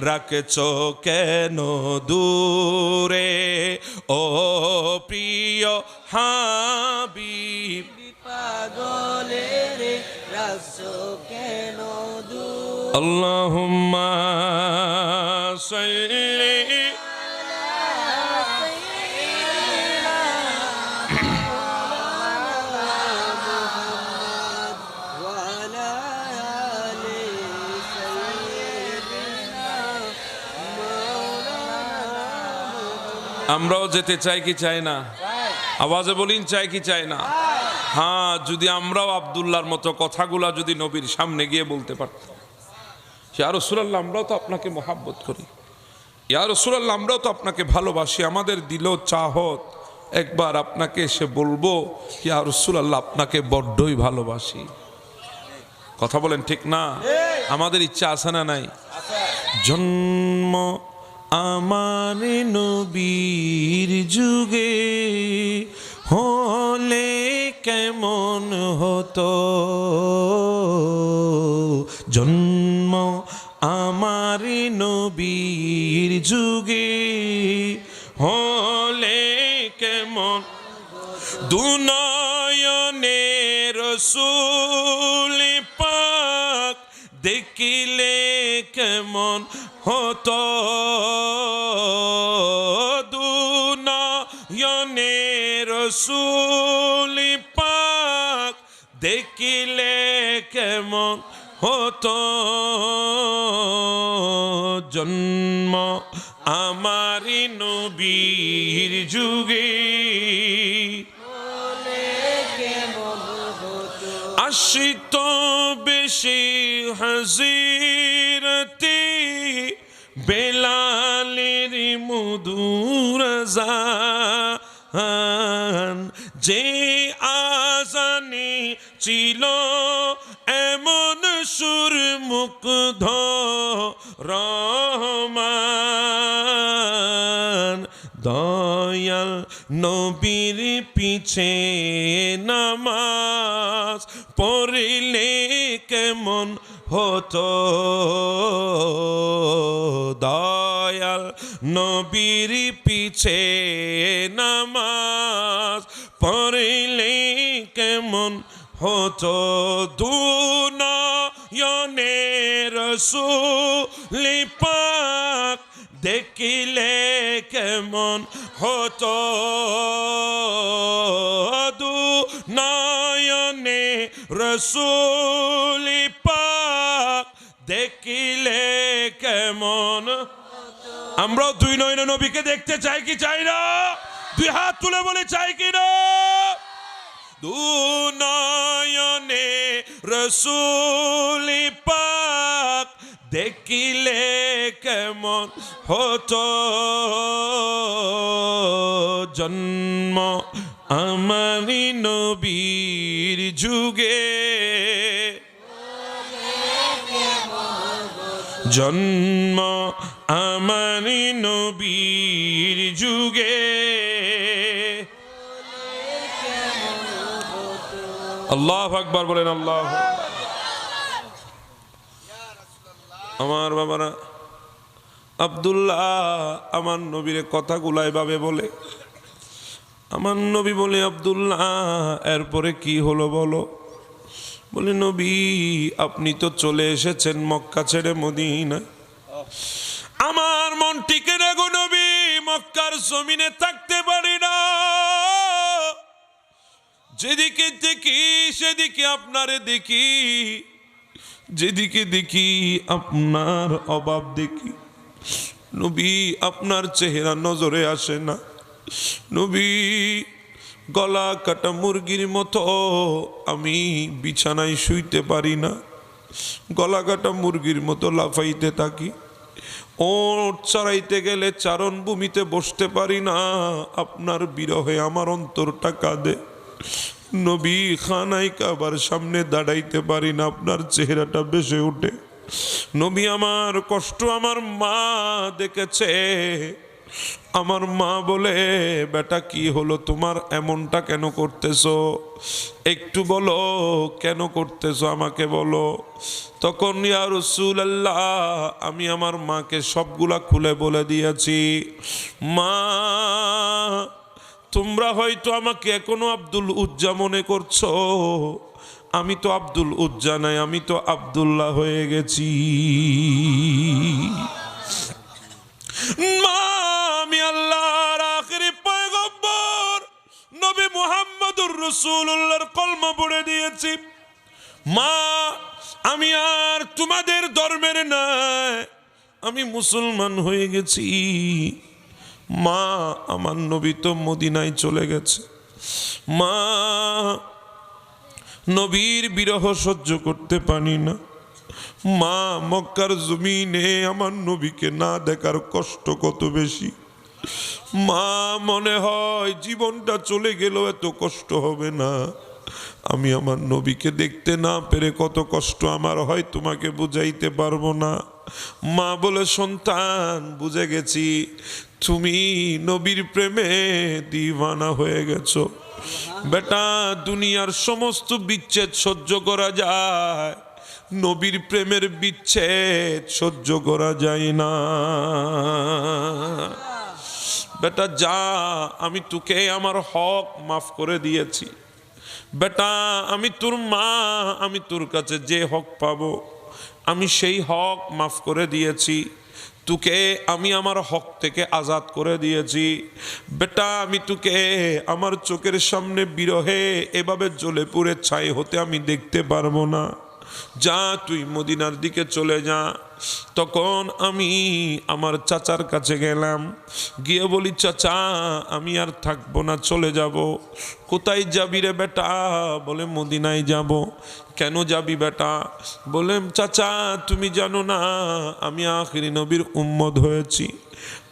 রাখছো কেন দূরে? ও প্রিয় হাবিব, পাগলের আল্লাহুম্মা সাল্লি আমরাও যেতে চাই কি চাই না? আওয়াজে বলিন, চাই কি চাই না? হ্যাঁ, যদি আমরাও আব্দুল্লাহর মতো কথাগুলা যদি নবীর সামনে গিয়ে বলতে পারতাম, ইয়া রাসূলুল্লাহ আমরাও তো আপনাকে মহাব্বত করি, ইয়া রাসূলুল্লাহ আমরাও তো আপনাকে ভালোবাসি, আমাদের দিলও চাহত একবার আপনাকে এসে বলবো ইয়া রাসূলুল্লাহ আপনাকে বড্ডই ভালোবাসি। কথা বলেন ঠিক না? আমাদের ইচ্ছা আছে না নাই? জন্ম আমার নবীর যুগে হলে কেমন হতো, জন্ম আমার নবীর যুগে হলে কেমন, দুনয়নে রাসূল পাক দেখিলে কেমন হতো, দুনয়নে রাসূল পাক দেখিলে কেমন হতো, জন্ম আমারি নবীর যুগে আশিত বেশি হাজিরতে বেলালের মধুর আযান, যে আযানে ছিল এমন সুর মুগ্ধ রহমান, দয়াল নবীর পিছে নামাজ পড়লে কেমন হতো, দয়াল নবীর পিছে নামাজ পড়লে কেমন হতো, দুনয়নে রাসূল পাক দেখিলে কেমন হতো, দুনয়নে রাসূল পাক দেখিলে কেমন। আমরাও দুই নয়নে নবীকে দেখতে চাই কি চাই না? দুই হাত তুলে বলে চাই কি না? দুনয়নে রাসূল পাক দেখিলে কেমন হতো, জন্ম আমারি নবীর যুগে, জন্ম আমারি নবীর যুগে। আল্লাহু আকবার বলেন। আল্লাহ, আমার বাবারা, আব্দুল্লাহ আমার নবীর কথাগুলা এভাবে বলে, আমার নবী বলে আব্দুল্লাহ এরপরে কি হলো বলো? বলে নবী আপনি তো চলে এসেছেন মক্কা ছেড়ে মদিনায়, আমার মন টিকে না গো নবী, মক্কার জমিনে থাকতে পারি না, যেদিকে দেখি সেদিকে আপনারে দেখি, যেদিকে দেখি আপনার অভাব দেখি, নবী আপনার চেহারা নজরে আসে না, নবী গলা কাটা মুরগির মতো আমি বিছানায় শুইতে পারি না, গলা কাটা মুরগির মতো লাফাইতে থাকি, ওট চড়াইতে গেলে চারণ ভূমিতে বসতে পারি না, আপনার বিরহে আমার অন্তরটা কাঁদে, নবী খানায় কাবার সামনে দাঁড়াইতে পারি না, আপনার চেহারাটা ভেসে ওঠে, নবী আমার কষ্ট আমার মা দেখেছে, আমার মা বলে বেটা কি হলো তোমার, এমনটা কেন করতেছো, একটু বলো কেন করতেছো আমাকে বলো। তখন ইয়া রাসূলুল্লাহ আমি আমার মাকে সবগুলা খুলে বলে দিয়েছি, মা তোমরা হয়তো আমাকে এখনো আব্দুল উজ্জা মনে করছো, আমি তো আব্দুল উজ্জা নাই, আমি তো আব্দুল্লাহ হয়ে গেছি। মা, আমি আল্লাহর আখিরি পয়গম্বর নবী মুহাম্মদুর রাসূলুল্লাহর কলমা পড়ে দিয়েছি। মা, আমি আর তোমাদের ধর্মের না, আমি মুসলমান হয়ে গেছি। মা, আমার নবী তো মদিনায় চলে গেছে। মা, নবীর বিরহ সহ্য করতে পারি না। মা, মক্কার জমিনে আমার নবীকে না দেখার কষ্ট কত বেশি। মা, মনে হয় জীবনটা চলে গেল এত কষ্ট হবে না। আমি আমার নবীকে দেখতে না পেরে কত কষ্ট আমার হয় তোমাকে বুঝাইতে পারবো না। মা বলে, সন্তান, বুঝে গেছি তুমি নবীর প্রেমে দিওয়ানা হয়ে গেছো। বেটা, দুনিয়ার সমস্ত বিচ্ছেদ সহ্য করা যায়, নবীর প্রেমের বিচ্ছেদ সহ্য করা যায় না। বেটা যা, আমি তোকে আমার হক মাফ করে দিয়েছি। বেটা, আমি তোর মা, আমি তোর কাছে যে হক পাবো আমি সেই হক মাফ করে দিয়েছি। তোকে আমি আমার হক থেকে আজাদ করে দিয়েছি। বেটা, আমি তোকে আমার চোখের সামনে বিরহে এভাবে জ্বলে পুড়ে ছাই হতে আমি দেখতে পারবো না। যা, তুই মদিনার দিকে চলে যা। তখন আমি আমার চাচার কাছে গেলাম, গিয়ে বলি, চাচা, আমি আর থাকবো না, চলে যাব। কোথায় যাবি রে বেটা? বলে, মদিনায় যাব। কেন যাবি বেটা? বলে, চাচা, তুমি জানো না আমি আখিরি নবীর উম্মত হয়েছি।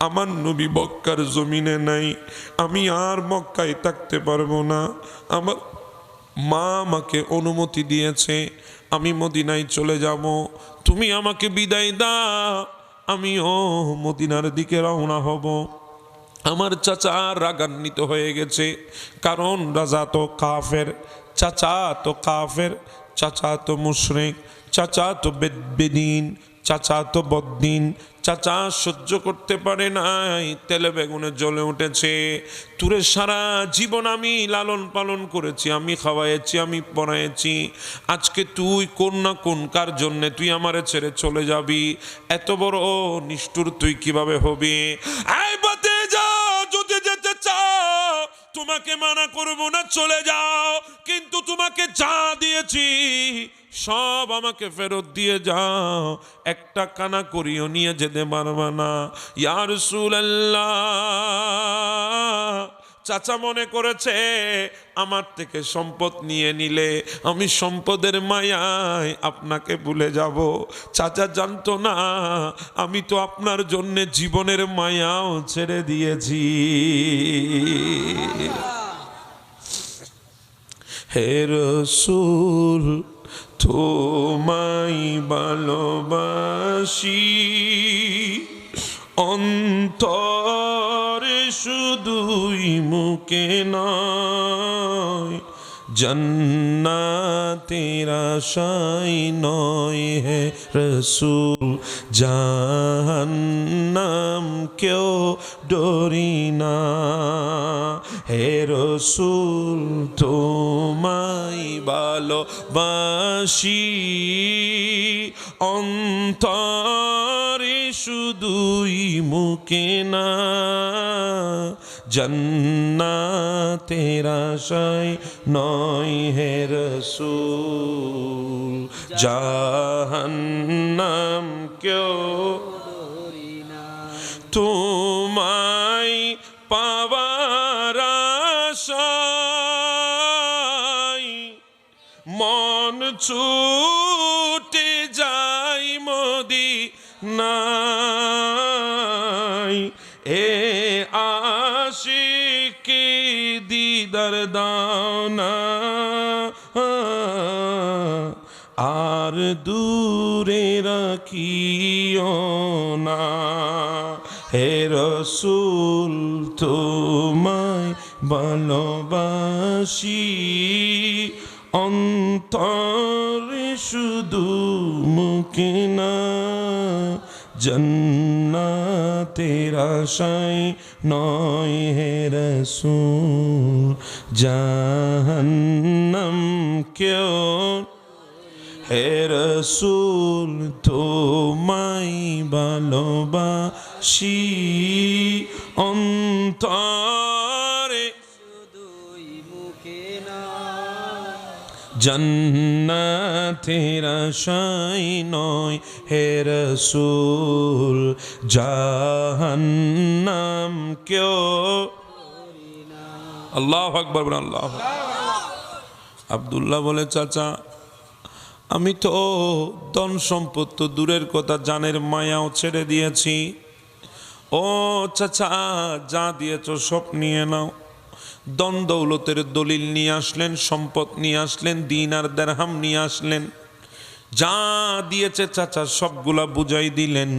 আমার নবী মক্কার জমিনে নাই, আমি আর মক্কায় থাকতে পারবো না। আমার মা আমাকে অনুমতি দিয়েছে, আমি মদিনায় চলে যাব। তুমি আমাকে বিদায় দাও, আমিও মদিনার দিকে রওনা হব। আমার চাচা রাগান্বিত হয়ে গেছে, কারণ রাজা তো কাফের, চাচা তো কাফের, চাচা তো মুশরিক, চাচা তো বেদিন, চাচা তো বদ্দিন। চাচা সহ্য করতে পারে নাই, তেলে বেগুনে জ্বলে উঠেছে। তোরে সারা জীবন আমি লালন পালন করেছি, আমি খাওয়াইছি, আমি পড়াইছি। আজকে তুই কোন না কোন কার জন্যে তুই আমারে ছেড়ে চলে যাবি। এত বড় নিষ্ঠুর তুই কিভাবে হবি? এই বাতে যাও, যদি যেতে চাও তোমাকে মানা করবো না, চলে যাও। কিন্তু তোমাকে যা দিয়েছি সব আমাকে ফেরত দিয়ে যাও, একটা কানা করিও নিয়ে যেতে পারবা না। ইয়া রাসূলুল্লাহ, চাচা মনে করেছে আমার থেকে সম্পদ নিয়ে নিলে আমি সম্পদের মায়ায় আপনাকে ভুলে যাব। চাচা জানতো না আমি তো আপনার জন্য জীবনের মায়াও ছেড়ে দিয়েছি। হে রাসূল, তোমায় ভালোবাসি, অন্তরে শুধুই মুখে নয়, জান্নাতের আশায় নয়। হে রাসূল, জাহান্নাম কেউ ডরি না। হে রাসূল, তোমায় ভালোবাসি, অন্তরে শুধুই মুখে না, জান্নাতের আশায় নয়। হে রাসূল, জাহান্নাম কেউ তোমায় পাবার আশায় মন ছুটে যাই মদিনায়। এ আশিকি দিদার দানা আর দূরে রাখিও না। হে রাসূল, তোমায় ভালোবাসি, অন্তরে শুধু মুখে না, জান্নাত তেরা শাই নয় হে রসূল জাহান্নাম কেউ হে রসূল তোমায় ভালোবাসি অন্তরে জান্নাতের আশায় নয় হে রসূল জাহান্নাম কেউ আল্লাহু আকবার বলেন আল্লাহু আব্দুল্লাহ বলে চাচা আমি তো ধন সম্পদ তো দূরের কথা জানের মায়াও ছেড়ে দিয়েছি ও চাচা যা দিয়েছ সব নিয়ে নাও দন দৌলতের দলিল নিয়ে আসলেন সম্পদ নিয়ে আসলেন দিনার দিরহাম নিয়ে আসলেন যা দিয়েছে চাচা সবগুলা বুঝাই দিলেন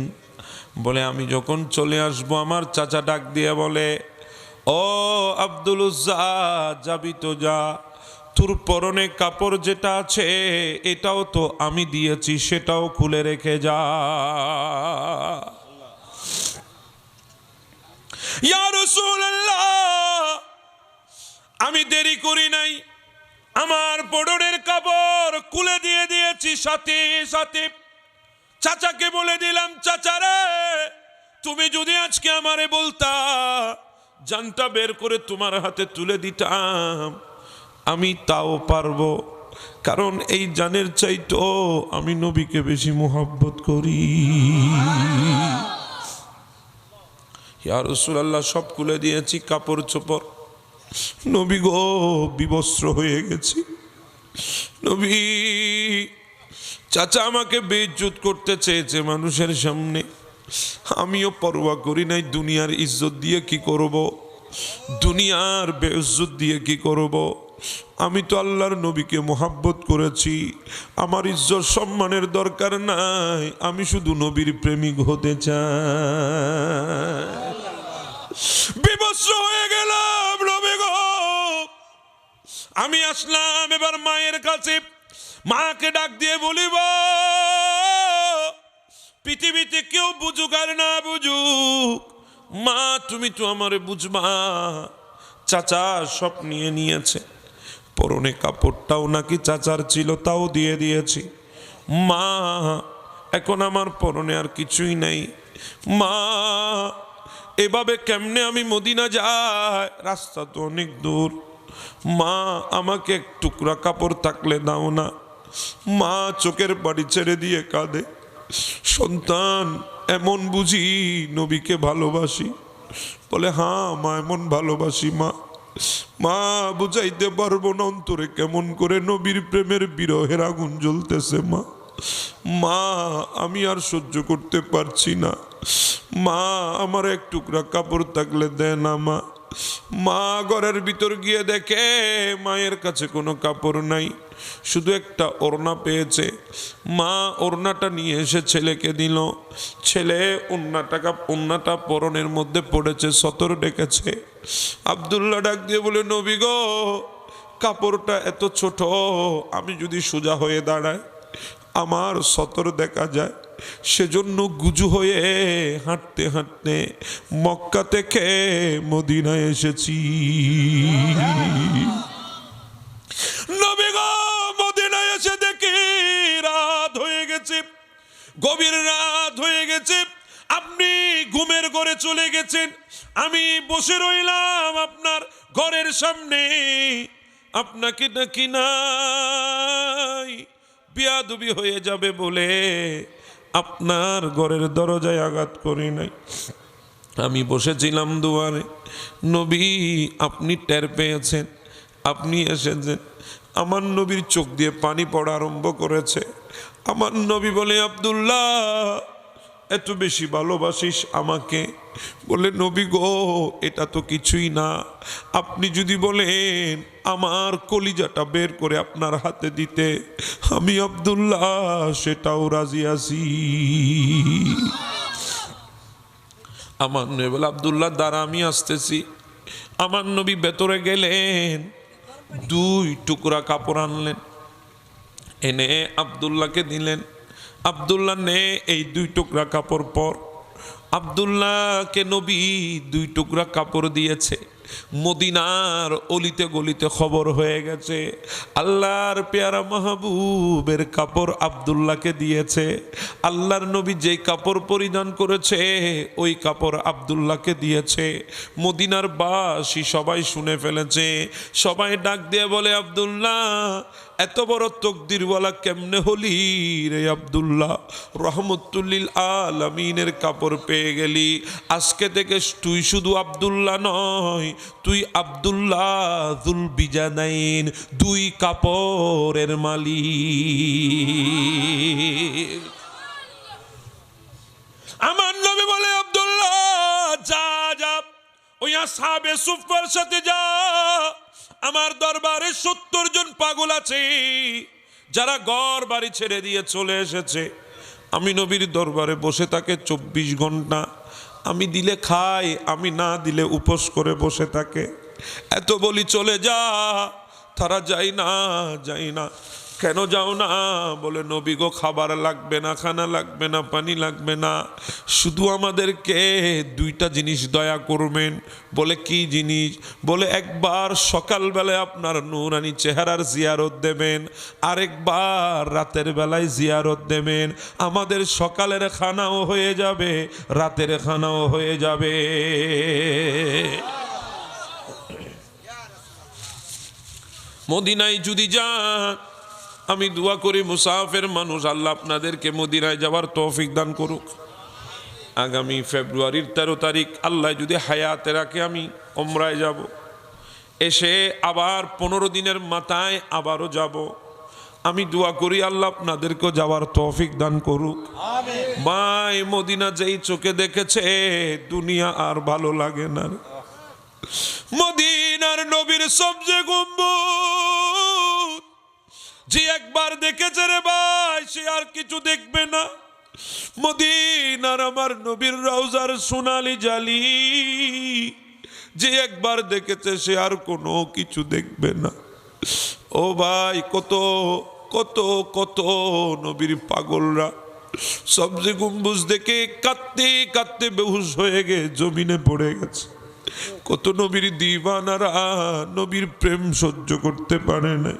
বলে আমি যখন চলে আসব আমার চাচা ডাক দিয়ে বলে ও আব্দুল উজ্জা যাবি তো যা তোর পরনে কাপড় যেটা আছে এটাও তো আমি দিয়েছি সেটাও খুলে রেখে যা ইয়া রাসূলুল্লাহ আমি দেরি করি নাই আমার পরনের কাপড় খুলে দিয়ে দিয়েছি সাথে সাথে চাচাকে বলে দিলাম চাচা রে তুমি যদি আজকে আমারে বলতা জানটা বের করে তোমার হাতে তুলে দিতাম আমি তাও পারবো কারণ এই জানের চাইতো আমি নবীকে বেশি মোহাব্বত করি ইয়া রাসূলুল্লাহ সব খুলে দিয়েছি কাপড় চোপড় নবী গো বিবস্ত্র হয়ে গেছি নবী চাচা আমাকে বেইজ্জত করতে চেয়েছে মানুষের সামনে আমিও পরোয়া করি নাই দুনিয়ার ইজ্জত দিয়ে কি করব দুনিয়ার বেইজ্জত দিয়ে কি করব আমি তো আল্লাহর নবীকে মোহাব্বত করেছি আমার ইজ্জত সম্মানের দরকার নাই আমি শুধু নবীর প্রেমিক হতে চাই বিবস্ত্র হয়ে গেলাম নবী গো আমি আসলাম এবার মায়ের কাছে মাকে ডাক দিয়ে বলিব পৃথিবীতে কেউ বুঝুক আর না বুঝুক মা তুমি তো আমারে বুঝবা চাচা সব নিয়ে নিয়েছে পরনে কাপড়টাও নাকি চাচার ছিল তাও দিয়ে দিয়েছি মা এখন আমার পরনে আর কিছুই নাই মা এভাবে কেমনে আমি মদিনা যাই রাস্তা তো অনেক দূর মা আমাকে এক টুকরা কাপড় থাকলে দাও না মা চোখের বাড়ি ছেড়ে দিয়ে কাঁদে সন্তান এমন বুঝি নবীকে ভালোবাসি বলে হ্যাঁ মা এমন ভালোবাসি মা মা বুঝাইতে পারবো না অন্তরে কেমন করে নবীর প্রেমের বিরহের আগুন জ্বলতেছে মা মা আমি আর সহ্য করতে পারছি না মা আমার এক টুকরা কাপড় থাকলে দেয় না মা মা ঘরের ভিতর গিয়ে দেখে মায়ের কাছে কোনো কাপড় নাই শুধু একটা ওড়না পেয়েছে মা ওড়নাটা নিয়ে এসে ছেলেকে দিল ছেলে ওড়নাটা পরনের মধ্যে পড়েছে সতর ডেকেছে আব্দুল্লাহ ডাক দিয়ে বলে নবী গো কাপড়টা এত ছোট আমি যদি সোজা হয়ে দাঁড়াই আমার সতর দেখা যায় সেজন্য গুজু হয়ে হাঁটতে হাঁটতে মক্কা থেকে মদিনায় এসেছি নবী গো মদিনায় এসে দেখি রাত হয়ে গেছে গভীর রাত হয়ে গেছে আপনি ঘুমের ঘরে চলে গেছেন আমি বসে রইলাম আপনার ঘরের সামনে আপনাকে ডাকি নাই বিয়াদবি হয়ে যাবে বলে আপনার ঘরের দরজায় আঘাত করি নাই আমি বসেছিলাম দুয়ারে নবী আপনি টের পেয়েছেন আপনি এসেছেন আমার নবীর চোখ দিয়ে পানি পড়া আরম্ভ করেছে আমার নবী বলে আব্দুল্লাহ এত বেশি ভালোবাসিস আমাকে বলে নবী গো এটা তো কিছুই না আপনি যদি বলেন আমার কলিজাটা বের করে আপনার হাতে দিতে আমি আব্দুল্লাহ সেটাও রাজি আছি আমার নবী বলে আব্দুল্লাহ দ্বারা আমি আসতেছি আমার নবী ভেতরে গেলেন 2 টুকরা কাপড় আনলেন এনে আব্দুল্লাহকে দিলেন আব্দুল্লাহ নে এই 2 টুকরা কাপড় পর আব্দুল্লাহকে নবী 2 টুকরা কাপড় দিয়েছে। মদিনার অলিতে গলিতে খবর হয়ে গেছে আল্লাহর পেয়ারা মাহবুবের কাপড় আব্দুল্লাহকে দিয়েছে। আল্লাহর নবী যেই কাপড় পরিধান করেছে ওই কাপড় আব্দুল্লাহকে দিয়েছে। মদিনার বাসী সবাই শুনে ফেলেছে। সবাই ডাক দিয়ে বলে, আব্দুল্লাহ এত বড় তকদিরওয়ালা কেমনে হলি রে আব্দুল্লাহ? রহমতুল্লিল আলামিনের কাপড় পেয়ে গেলি। আজকে থেকে তুই শুধু আব্দুল্লাহ নয়, তুই আব্দুল্লাহ যুল বিজানাইন, 2 কাপড়ের মালিক। আমার নবী বলে, আব্দুল্লাহ যা যা ওই আসহাবে সুফফার সাথে যা। আমার দরবারে 70 জন পাগল আছে যারা ঘর বাড়ি ছেড়ে দিয়ে চলে এসেছে। আমি নবীর দরবারে বসে থাকে 24 ঘন্টা। আমি দিলে খাই, আমি না দিলে উপোস করে বসে থাকে। এত বলি চলে যা, তারা যাই না। কেন যাও না? বলে, নবী গো খাবার লাগবে না, খানা লাগবে না, পানি লাগবে না, শুধু আমাদেরকে 2টা জিনিস দয়া করবেন। বলে কি জিনিস? বলে একবার সকালবেলায় আপনার নূরানি চেহারার জিয়ারত দেবেন, আরেকবার রাতের বেলায় জিয়ারত দেবেন। আমাদের সকালের খানাও হয়ে যাবে, রাতের খানাও হয়ে যাবে। মদিনায় যদি যান, আমি দোয়া করি মুসাফির মানুষ আল্লাহ আপনাদেরকে মদিনায় যাওয়ার তৌফিক দান করুক। আগামী ফেব্রুয়ারির 13 তারিখ আল্লাহ যদি হায়াতে রাখে আমি উমরায় যাব। এসে আবার 15 দিনের মাথায় আবারও যাব। আমি দোয়া করি আল্লাহ আপনাদেরকেও যাওয়ার তৌফিক দান করুক। ভাই মদিনা যেই চোখে দেখেছে দুনিয়া আর ভালো লাগে না। মদিনার নবীর সবচেয়ে গম্বুজ যে একবার দেখেছে রে ভাই, সে আর কিছু দেখবে না। মদিনার আমার নবীর রওজার সোনালি জালি যে একবার দেখেছে সে আর কোনো কিছু দেখবে না। ও ভাই, কত কত কত নবীর পাগলরা সবচেয়ে গম্বুজ দেখে কাঁদতে কাঁদতে বেহুশ হয়ে গে জমিনে পড়ে গেছে। কত নবীর দিওয়ানারা নবীর প্রেম সহ্য করতে পারে না।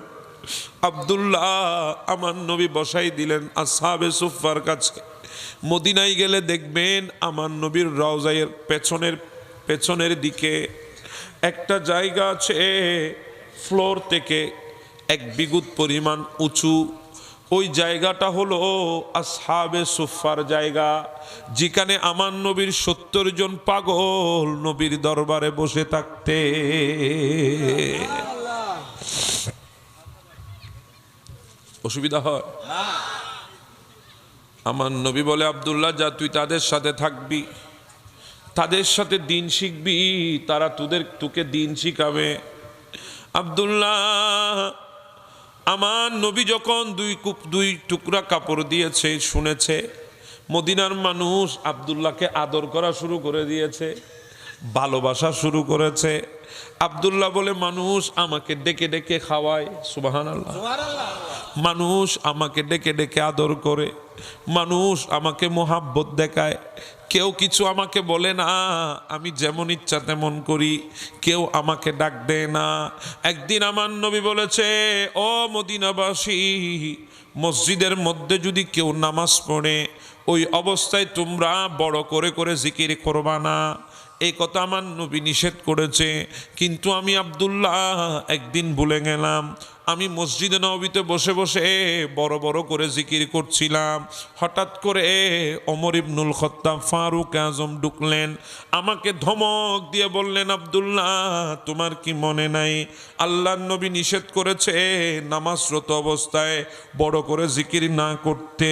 আব্দুল্লাহ আমার নবী বসাই দিলেন আসহাবে সুফফার কাছে। মদিনায় গেলে দেখবেন আমার নবীর রওজায়ের পেছনের দিকে একটা জায়গা আছে, ফ্লোর থেকে 1 বিঘত পরিমাণ উঁচু। ওই জায়গাটা হলো আসহাবে সুফফার জায়গা, যেখানে আমার নবীর 70 জন পাগল নবীর দরবারে বসে থাকতে। অসুবিধা হয়? আমার নবী বলে, আব্দুল্লাহ যা তুই তাদের সাথে থাকবি, তাদের সাথে দিন শিখবি, তারা তোকে দিন শিখাবে। আব্দুল্লাহ আমার নবী যখন 2 টুকরা কাপড় দিয়েছে শুনেছে, মদিনার মানুষ আব্দুল্লাহকে আদর করা শুরু করে দিয়েছে, ভালোবাসা শুরু করেছে। আব্দুল্লাহ বলে, মানুষ আমাকে ডেকে ডেকে খাওয়ায়, সুবহানাল্লাহ। মানুষ আমাকে ডেকে ডেকে আদর করে, মানুষ আমাকে মোহাব্বত দেখায়। কেউ কিছু আমাকে বলে না, আমি যেমন ইচ্ছা তেমন করি, কেউ আমাকে ডাক দেয় না। একদিন আমার নবী বলেছে, ও মদিনাবাসী, মসজিদের মধ্যে যদি কেউ নামাজ পড়ে ওই অবস্থায় তোমরা বড় করে করে জিকির করবা না। এই কথা আমার নবী নিষেধ করেছে। কিন্তু আমি আব্দুল্লাহ একদিন ভুলে গেলাম, আমি মসজিদে নববীতে বসে বসে বড় বড় করে জিকির করছিলাম। হঠাৎ করে ওমর ইবনুল খাত্তাব ফারুক আজম ঢুকলেন, আমাকে ধমক দিয়ে বললেন, আব্দুল্লাহ তোমার কি মনে নাই আল্লাহর নবী নিষেধ করেছে নামাজরত অবস্থায় বড় করে জিকির না করতে?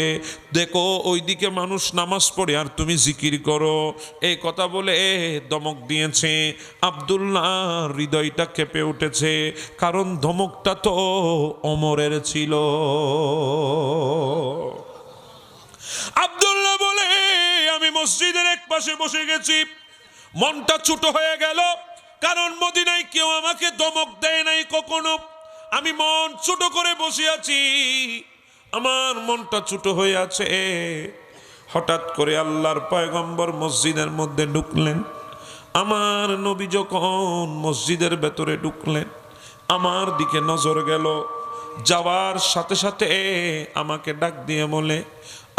দেখো ওইদিকে মানুষ নামাজ পড়ে আর তুমি জিকির করো। এই কথা বলে ধমক দিয়েছে। আব্দুল্লাহ হৃদয়টা কেঁপে উঠেছে, কারণ ধমকটা তো ওমরের ছিল। আব্দুল্লাহ বলে, আমি মসজিদের এক পাশে বসে গেছি, মনটা ছোট হয়ে গেল, কারণ মদিনায় কেউ আমাকে ধমক দেয় নাই কখনো। আমি মন ছোট করে বসে আছি, আমার মনটা ছোট হয়ে আছে। হঠাৎ করে আল্লাহর পয়গম্বর মসজিদের মধ্যে ঢুকলেন। আমার নবী যখন মসজিদের ভেতরে ঢুকলেন, আমার দিকে নজর গেল। যাওয়ার সাথে সাথে আমাকে ডাক দিয়ে বলে,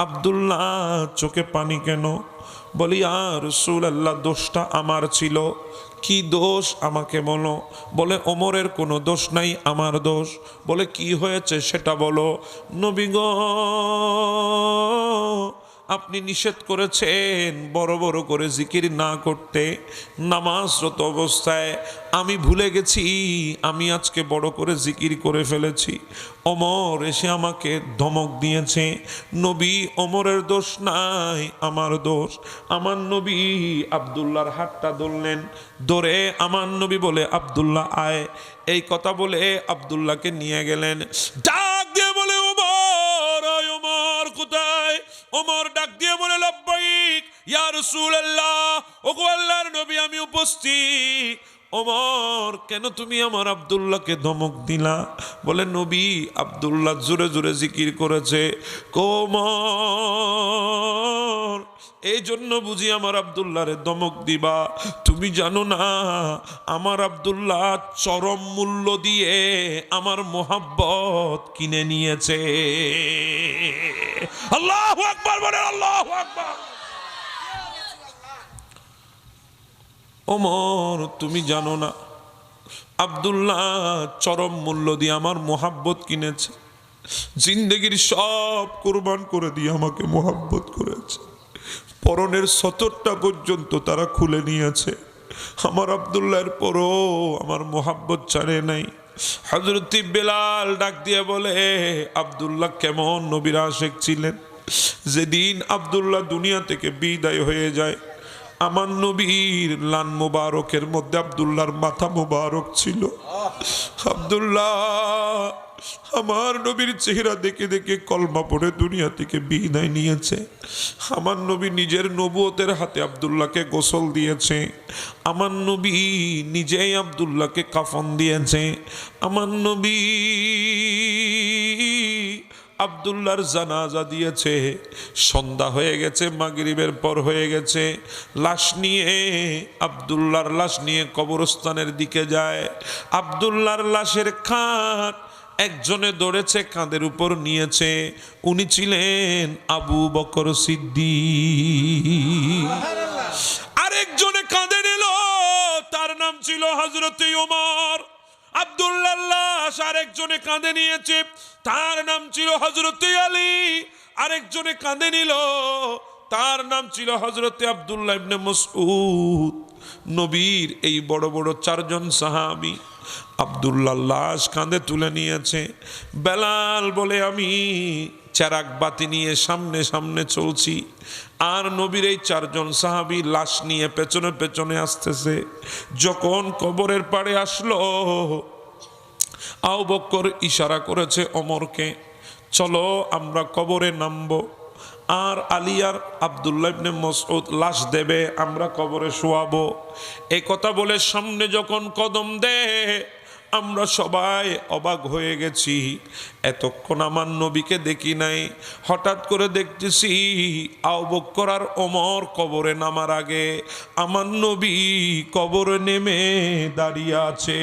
আব্দুল্লাহ চোখে পানি কেন? বলি, আর রাসূলুল্লাহ, দোষটা আমার ছিল। কি দোষ আমাকে বলো। বলে, ওমরের কোনো দোষ নাই, আমার দোষ। বলে, কি হয়েছে সেটা বলো। নবী গো, আপনি নিষেধ করেছেন বড় বড় করে জিকির না করতে নামাজরত অবস্থায়। আমি ভুলে গেছি, আমি আজকে বড় করে জিকির করে ফেলেছি। ওমর এসে আমাকে ধমক দিয়েছে। নবী, ওমরের দোষ নাই, আমার দোষ। আমার নবী আব্দুল্লাহর হাতটা ধরলেন। ধরে আমার নবী বলে, আব্দুল্লাহ আয়। এই কথা বলে আব্দুল্লাহকে নিয়ে গেলেন। ডাক দিয়ে বলে, ওমর আয়। ওমর কোথায়? ওমর ডাক দিয়ে বলে, লব্বাইক ইয়া রাসূলুল্লাহ, ওগো আল্লাহর নবী, আমি উপস্থিত। ওমর, কেন তুমি আমার আব্দুল্লাহকে ধমক দিলা? বলে, নবী, আব্দুল্লাহ জোরে জোরে জিকির করেছে। কোমর, এই জন্য বুঝি আমার আব্দুল্লাহরে ধমক দিবা? তুমি জানো না, আমার আব্দুল্লাহ চরম মূল্য দিয়ে আমার মোহাব্বত কিনে নিয়েছে। আল্লাহু আকবার বলেন, আল্লাহু আকবার। ওমর, তুমি জানো না, আব্দুল্লাহ চরম মূল্য দিয়ে আমার মোহাব্বত কিনেছে। জিন্দেগির সব কুরবান করে দিয়ে আমাকে মোহাব্বত করেছে। পরনের সতরটা পর্যন্ত তারা খুলে নিয়েছে। আমার আব্দুল্লাহর পরও আমার মোহাব্বত ছাড়ে নাই। হযরত বেলাল ডাক দিয়ে বলে, আব্দুল্লাহ কেমন নবীর আশিক ছিলেন। যেদিন আব্দুল্লাহ দুনিয়া থেকে বিদায় হয়ে যায়, আমার নবীর লান মুবারকের মধ্যে আব্দুল্লাহর মাথা মুবারক ছিল। আব্দুল্লাহ আমার নবীর চেহারা দেখে দেখে কলমা পড়ে দুনিয়া থেকে বিদায় নিয়েছে। আমার নবী নিজের নবুয়তের হাতে আব্দুল্লাহকে গোসল দিয়েছে। আমার নবী নিজেই আব্দুল্লাহকে কাফন দিয়েছে। আমার নবী আব্দুল্লাহর জানাজা দিয়েছে। সন্ধ্যা হয়ে গেছে, মাগরিবের পর হয়ে গেছে। লাশ নিয়ে, আব্দুল্লাহর লাশ নিয়ে কবরস্থানের দিকে যায়। আব্দুল্লাহর লাশের খাট একজনে ধরেছে, কাঁধের উপর নিয়েছে। উনি ছিলেন আবু বকর সিদ্দিক। আরেকজনে কাঁধে নিল, তার নাম ছিল হযরত ওমর। আব্দুল্লাহর লাশ আরেকজনে কাঁধে নিয়েছে, তার নাম ছিল হযরত আলী। আরেকজনে কাঁধে নিল, তার নাম ছিল হযরত আব্দুল্লাহ ইবনে মাসউদ। নবীর এই বড় বড় চারজন সাহাবী আব্দুল্লাহর লাশ কাঁধে তুলে নিয়েছে। বেলাল বলে, আমি চেরাগ বাতি নিয়ে সামনে সামনে চলছি, আর নবীর এই চারজন সাহাবী লাশ নিয়ে পেছনে পেছনে আসতেছে। যখন কবরের পাড়ে আসলো, আবু বকর ইশারা করেছে ওমরকে, চলো আমরা কবরে নামবো। আর আলী আর আব্দুল্লাহ ইবনে মাসউদ লাশ দেবে, আমরা কবরে শোয়াবো। এই কথা বলে সামনে যখন কদম দেয়, আমরা সবাই অবাক হয়ে গেছি। এতক্ষণ আমার নবীকে দেখি নাই, হঠাৎ করে দেখতেছি আবু বকর আর ওমর কবরে নামার আগে আমার নবী কবরে নেমে দাঁড়িয়ে আছে।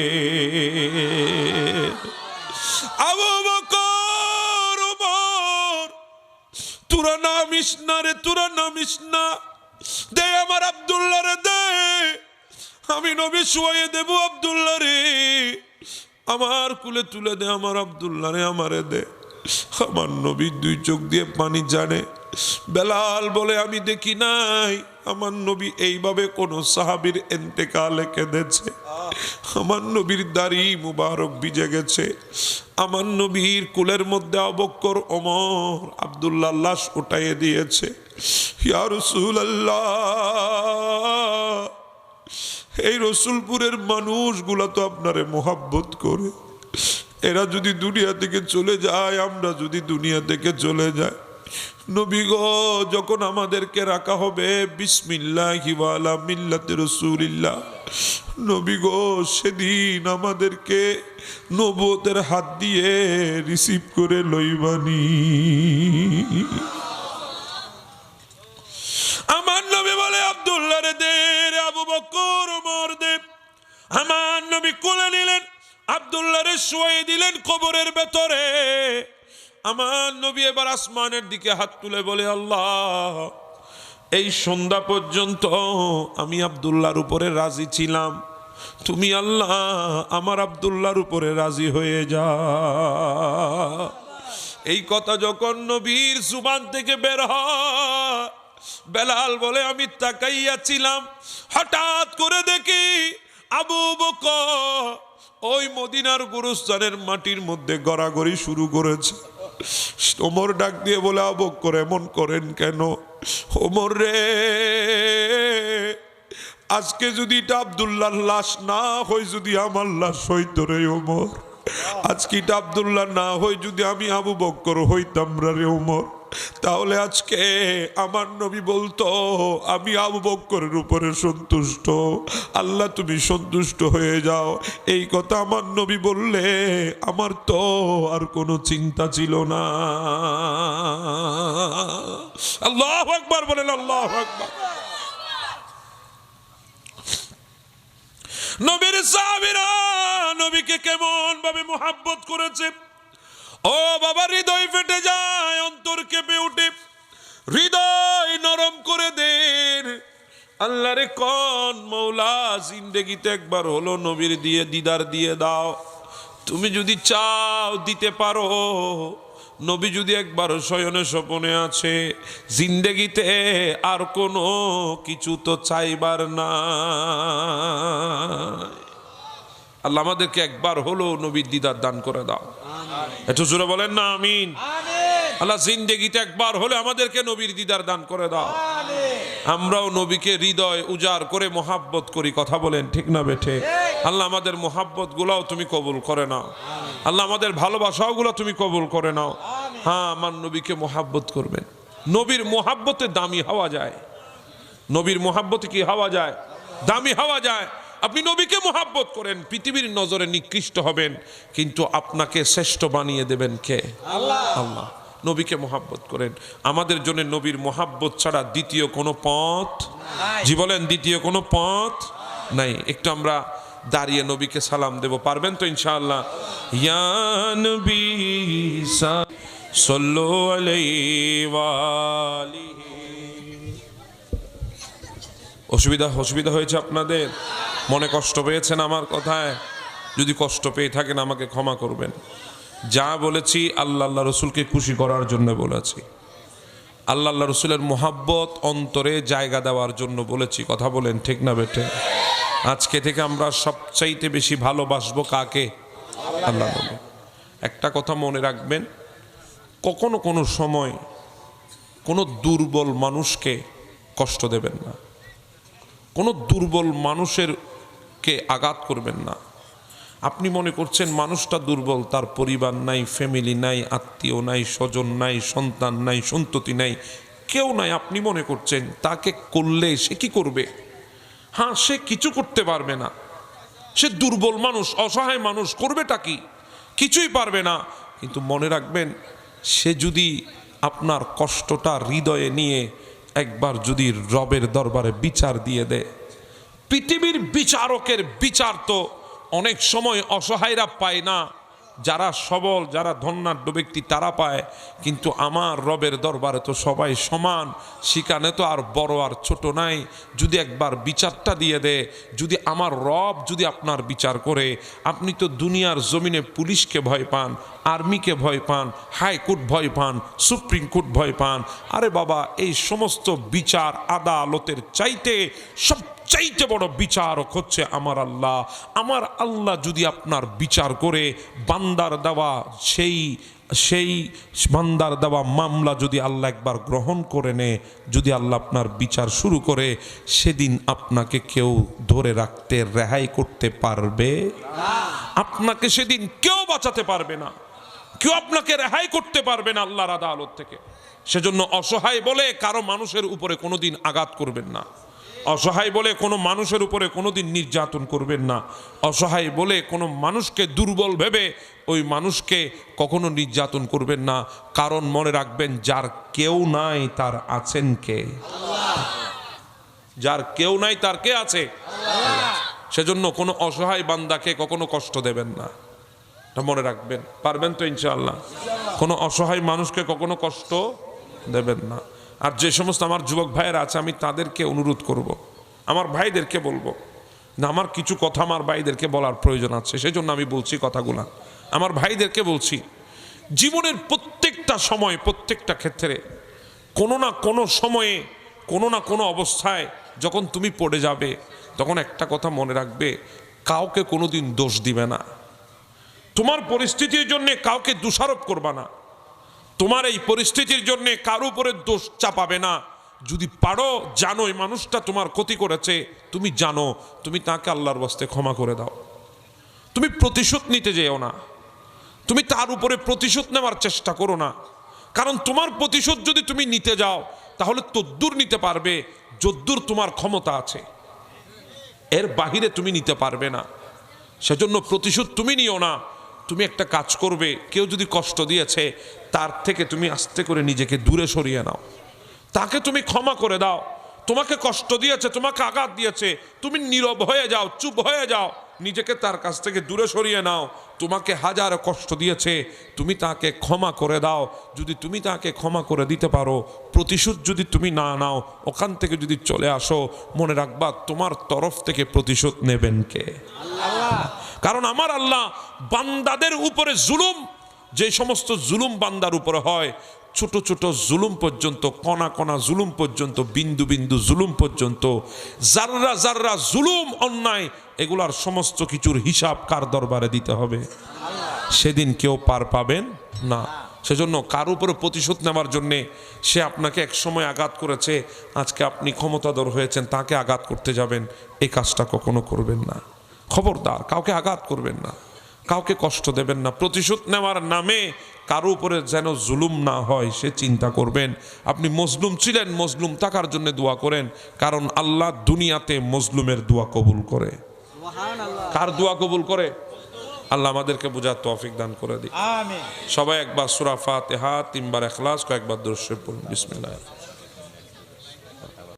আবু বকর, ওমর, তোরা নামিস না রে, তোরা নামিস না, দে আমার আব্দুল্লাহ রে, দে, আমি নবী শুয়ে দেব আব্দুল্লাহ রে, আমার কুলে তুলে দে আমার আব্দুল্লাহ রে, আমারে দে। আমার নবী দুই চোখ দিয়ে পানি জানে। বেলাল বলে, আমি দেখি নাই আমার নবী এইভাবে কোন সাহাবীর ইন্তেকালে কেঁদেছে। আমার নবীর দাড়ি মুবারক ভিজে গেছে। আমার নবীর কুলের মধ্যে আবু বকর, ওমর আব্দুল্লাহ লাশ উঠাইয়ে দিয়েছে। ইয়া রাসূলুল্লাহ, এই রসুলপুরের মানুষগুলা তো আপনারে মোহাব্বত করে, এরা যদি দুনিয়া থেকে চলে যায়, আমরা যদি দুনিয়া থেকে চলে যাই, নবী গো যখন আমাদেরকে রাখা হবে বিসমিল্লাহি ওয়া আলা মিল্লাতি রাসূলিল্লাহ, নবী গো সেদিন আমাদেরকে নবুয়তের হাত দিয়ে রিসিভ করে লইবানি। আল্লাহরে শুয়ে দিলেন কবরের ভেতরে। আমার নবী এবার আসমানের দিকে হাত তুলে বলে, আল্লাহ, এই সন্ধ্যা পর্যন্ত আমি আব্দুল্লাহর উপরে রাজি ছিলাম, তুমি আল্লাহ আমার আব্দুল্লাহর উপরে রাজি হয়ে যা। এই কথা যখন নবীর জুবান থেকে বের হয়, বেলাল বলে আমি তাকাইয়াছিলাম, হঠাৎ করে দেখি আবু বকর ওই মদিনার গোরস্থানের মাটির মধ্যে গড়াগড়ি শুরু করেছে। ওমর ডাক দিয়ে বলে, আবু বকর এমন করেন কেন? ওমর রে, আজকে যদি এটা আব্দুল্লাহর লাশ না হয়, যদি আমার লাশ হইতো রে ওমর, আজকে এটা আব্দুল্লাহ না হয় যদি আমি আবু বকর হইতাম রে ওমর, তাহলে আজকে আমার নবী বলতো আমি আবু বকরের উপরে সন্তুষ্ট, আল্লাহ তুমি সন্তুষ্ট হয়ে যাও। এই কথা আমার নবী বললে আমার তো আর কোনো চিন্তা ছিল না। আল্লাহু আকবার বলেন, আল্লাহু আকবার। নবীর সাহাবীরা নবীকে কেমন ভাবে মুহাব্বত করেছে, ও বাবা, হৃদয় ফেটে যায়, অন্তর কেঁপে ওঠে, হৃদয় নরম করে দেন। আল্লাহরে কোন মৌলা, জিন্দেগিতে একবার হলো নবীর দিয়ে দিদার দিয়ে দাও। তুমি যদি চাও দিতে পারো। নবী যদি একবার শয়নে স্বপনে আছে, জিন্দেগিতে আর কোনো কিছু তো চাইবার না। আল্লাহ আমাদেরকে একবার হলো নবীর দিদার দান করে দাও। একটু জোরে বলেন না আমিন। আল্লাহ জিন্দেগিতে একবার হলে আমাদেরকে নবীর দিদার দান করে দাও। আমরাও নবীকে হৃদয় উজাড় করে মোহাব্বত করি, কথা বলেন ঠিক না বেঠে? আল্লাহ আমাদের মোহাব্বত গুলাও তুমি কবুল করে নাও। আল্লাহ আমাদের ভালোবাসাও গুলো তুমি কবুল করে নাও। হ্যাঁ, আমার নবীকে মোহাব্বত করবেন। নবীর মোহাব্বতে দামি হওয়া যায়। নবীর মোহাব্বতে কি হওয়া যায়? দামি হওয়া যায়। আপনি নবীকে মোহাব্বত করেন, পৃথিবীর নজরে নিকৃষ্ট হবেন, কিন্তু আপনাকে শ্রেষ্ঠ বানিয়ে দেবেন কে? আল্লাহ। আল্লাহ। নবীকে মোহাব্বত করেন। আমাদের জন্য নবীর মোহাব্বত ছাড়া দ্বিতীয় কোনো পথ, জি বলেন, দ্বিতীয় কোনো পথ নাই। একটু আমরা দাঁড়িয়ে নবীকে সালাম দেব, পারবেন তো ইনশাআল্লাহ? ইয়া নবী সাল্লাল্লাহু আলাইহি ওয়া আলিহি। অসুবিধা হয়েছে আপনাদের? মনে কষ্ট পেয়েছেন আমার কথায়? যদি কষ্ট পেয়ে থাকেন আমাকে ক্ষমা করবেন। যা বলেছি আল্লাহ রসুলকে খুশি করার জন্য বলেছি, আল্লাহ রসুলের মোহাব্বত অন্তরে জায়গা দেওয়ার জন্য বলেছি, কথা বলেন ঠিক না বেটে? আজকে থেকে আমরা সবচাইতে বেশি ভালোবাসবো কাকে? আল্লাহ বলে। একটা কথা মনে রাখবেন, কখনো কোনো সময় কোনো দুর্বল মানুষকে কষ্ট দেবেন না, কোনো দুর্বল মানুষেরকে আঘাত করবেন না। আপনি মনে করছেন মানুষটা দুর্বল, তার পরিবার নাই, ফ্যামিলি নাই, আত্মীয় নাই, স্বজন নাই, সন্তান নাই, সন্ততি নাই, কেউ নাই। আপনি মনে করছেন তাকে করলে সে কি করবে? হ্যাঁ, সে কিছু করতে পারবে না। সে দুর্বল মানুষ, অসহায় মানুষ, করবেটা কি? কিছুই পারবে না। কিন্তু মনে রাখবেন, সে যদি আপনার কষ্টটা হৃদয়ে নিয়ে একবার যদি রবের দরবারে বিচার দিয়ে দেয়, পৃথিবীর বিচারকের বিচার তো অনেক সময় অসহায়রা পায় না, যারা সবল, যারা ধন্যাঢ্য ব্যক্তি তারা পায়। কিন্তু আমার রবের দরবারে তো সবাই সমান, সেখানে তো আর বড় আর ছোট নাই। যদি একবার বিচারটা দিয়ে দেয়, যদি আমার রব যদি আপনার বিচার করে, আপনি তো দুনিয়ার জমিনে পুলিশকে ভয় পান, আর্মিকে ভয় পান, হাইকোর্ট ভয় পান, সুপ্রিম কোর্ট ভয় পান। আরে বাবা, এই সমস্ত বিচার আদালতের চাইতে সবচাইতে বড় বিচারক হচ্ছে আমার আল্লাহ। আমার আল্লাহ যদি আপনার বিচার করে, বান্দার দেওয়া সেই বান্দার দেওয়া মামলা যদি আল্লাহ একবার গ্রহণ করে নেয়, যদি আল্লাহ আপনার বিচার শুরু করে, সেদিন আপনাকে কেউ ধরে রাখতে, রেহাই করতে পারবে না। আপনাকে সেদিন কেউ বাঁচাতে পারবে না, কেউ আপনাকে রেহাই করতে পারবে না আল্লাহর আদালত থেকে। সেজন্য অসহায় বলে কারো মানুষের উপরে কোনোদিন আঘাত করবেন না। অসহায় বলে কোনো মানুষের উপরে কোনোদিন নির্যাতন করবেন না। অসহায় বলে কোনো মানুষকে দুর্বল ভেবে ওই মানুষকে কখনো নির্যাতন করবেন না। কারণ মনে রাখবেন, যার কেউ নাই তার আছেন কে? যার কেউ নাই তার কে আছে? সেজন্য কোনো অসহায় বান্দাকে কখনো কষ্ট দেবেন না। এটা মনে রাখবেন। পারবেন তো ইনশাআল্লাহ? কোনো অসহায় মানুষকে কখনো কষ্ট দেবেন না। আর যে সমস্ত আমার যুবক ভাইয়েরা আছে, আমি তাদেরকে অনুরোধ করব, আমার ভাইদেরকে বলবো না, আমার কিছু কথা আমার ভাইদেরকে বলার প্রয়োজন আছে, সেই জন্য আমি বলছি কথাগুলা। আমার ভাইদেরকে বলছি, জীবনের প্রত্যেকটা সময়, প্রত্যেকটা ক্ষেত্রে, কোনো না কোনো সময়ে, কোনো না কোনো অবস্থায় যখন তুমি পড়ে যাবে, তখন একটা কথা মনে রাখবে, কাউকে কোনোদিন দোষ দিবে না। তোমার পরিস্থিতির জন্য কাউকে দোষারোপ করবা না। তোমার এই পরিস্থিতির জন্য কারো উপরে দোষ চাপাবে না। যদি পারো, জানো এই মানুষটা তোমার ক্ষতি করেছে, তুমি জানো, তুমি তাকে আল্লাহর ওয়াস্তে ক্ষমা করে দাও। তুমি প্রতিশোধ নিতে যেও না, তুমি তার উপরে প্রতিশোধ নেওয়ার চেষ্টা করো না। কারণ তোমার প্রতিশোধ যদি তুমি নিতে যাও, তাহলে তদ্দূর নিতে পারবে যদ্দূর তোমার ক্ষমতা আছে, এর বাহিরে তুমি নিতে পারবে না। সেজন্য প্রতিশোধ তুমি নিও না। তুমি একটা কাজ করবে, কেউ যদি কষ্ট দিয়েছে, তার থেকে তুমি আস্তে করে নিজেকে দূরে সরিয়ে নাও, তাকে তুমি ক্ষমা করে দাও। তোমাকে কষ্ট দিয়েছে, তোমাকে আঘাত দিয়েছে, তুমি নীরব হয়ে যাও, চুপ হয়ে যাও, নিজেকে তার কাছ থেকে দূরে সরিয়ে নাও। তোমাকে হাজার কষ্ট দিয়েছে, তুমি তাকে ক্ষমা করে দাও। যদি তুমি তাকে ক্ষমা করে দিতে পারো, প্রতিশোধ যদি তুমি না নাও, ওখান থেকে যদি চলে আসো, মনে রাখবা তোমার তরফ থেকে প্রতিশোধ নেবেন কে? আল্লাহ। কারণ আমার আল্লাহ বান্দাদের উপরে জুলুম, যে সমস্ত জুলুম বান্দার উপরে হয়, ছোট ছোট জুলুম পর্যন্ত, কণা কণা জুলুম পর্যন্ত, বিন্দু বিন্দু জুলুম পর্যন্ত, জাররা জাররা জুলুম, অন্যায়, এগুলার সমস্ত কিছুর হিসাব কার দরবারে দিতে হবে? সেদিন কেউ পার পাবেন না। সেজন্য কার উপরে প্রতিশোধ নেওয়ার জন্যে, সে আপনাকে এক সময় আঘাত করেছে, আজকে আপনি ক্ষমতাধর হয়েছেন, তাকে আঘাত করতে যাবেন, এই কাজটা কখনো করবেন না। খবরদার, কাউকে আঘাত করবেন না, কাউকে কষ্ট দেবেন না। প্রতিশোধ নেওয়ার নামে কারো উপরে যেন জুলুম না হয়, সে চিন্তা করবেন। আপনি মজলুম ছিলেন, মজলুম থাকার জন্য দোয়া করেন, কারণ আল্লাহ দুনিয়াতে মজলুমের দোয়া কবুল করে। কার দোয়া কবুল করে? আল্লাহ আমাদেরকে বোঝার তৌফিক দান করে দিন। সবাই একবার সূরা ফাতিহা, 3 বার ইখলাস, কয়েকবার দুরূদ শরীফ পড়ুন। বিসমিল্লাহ।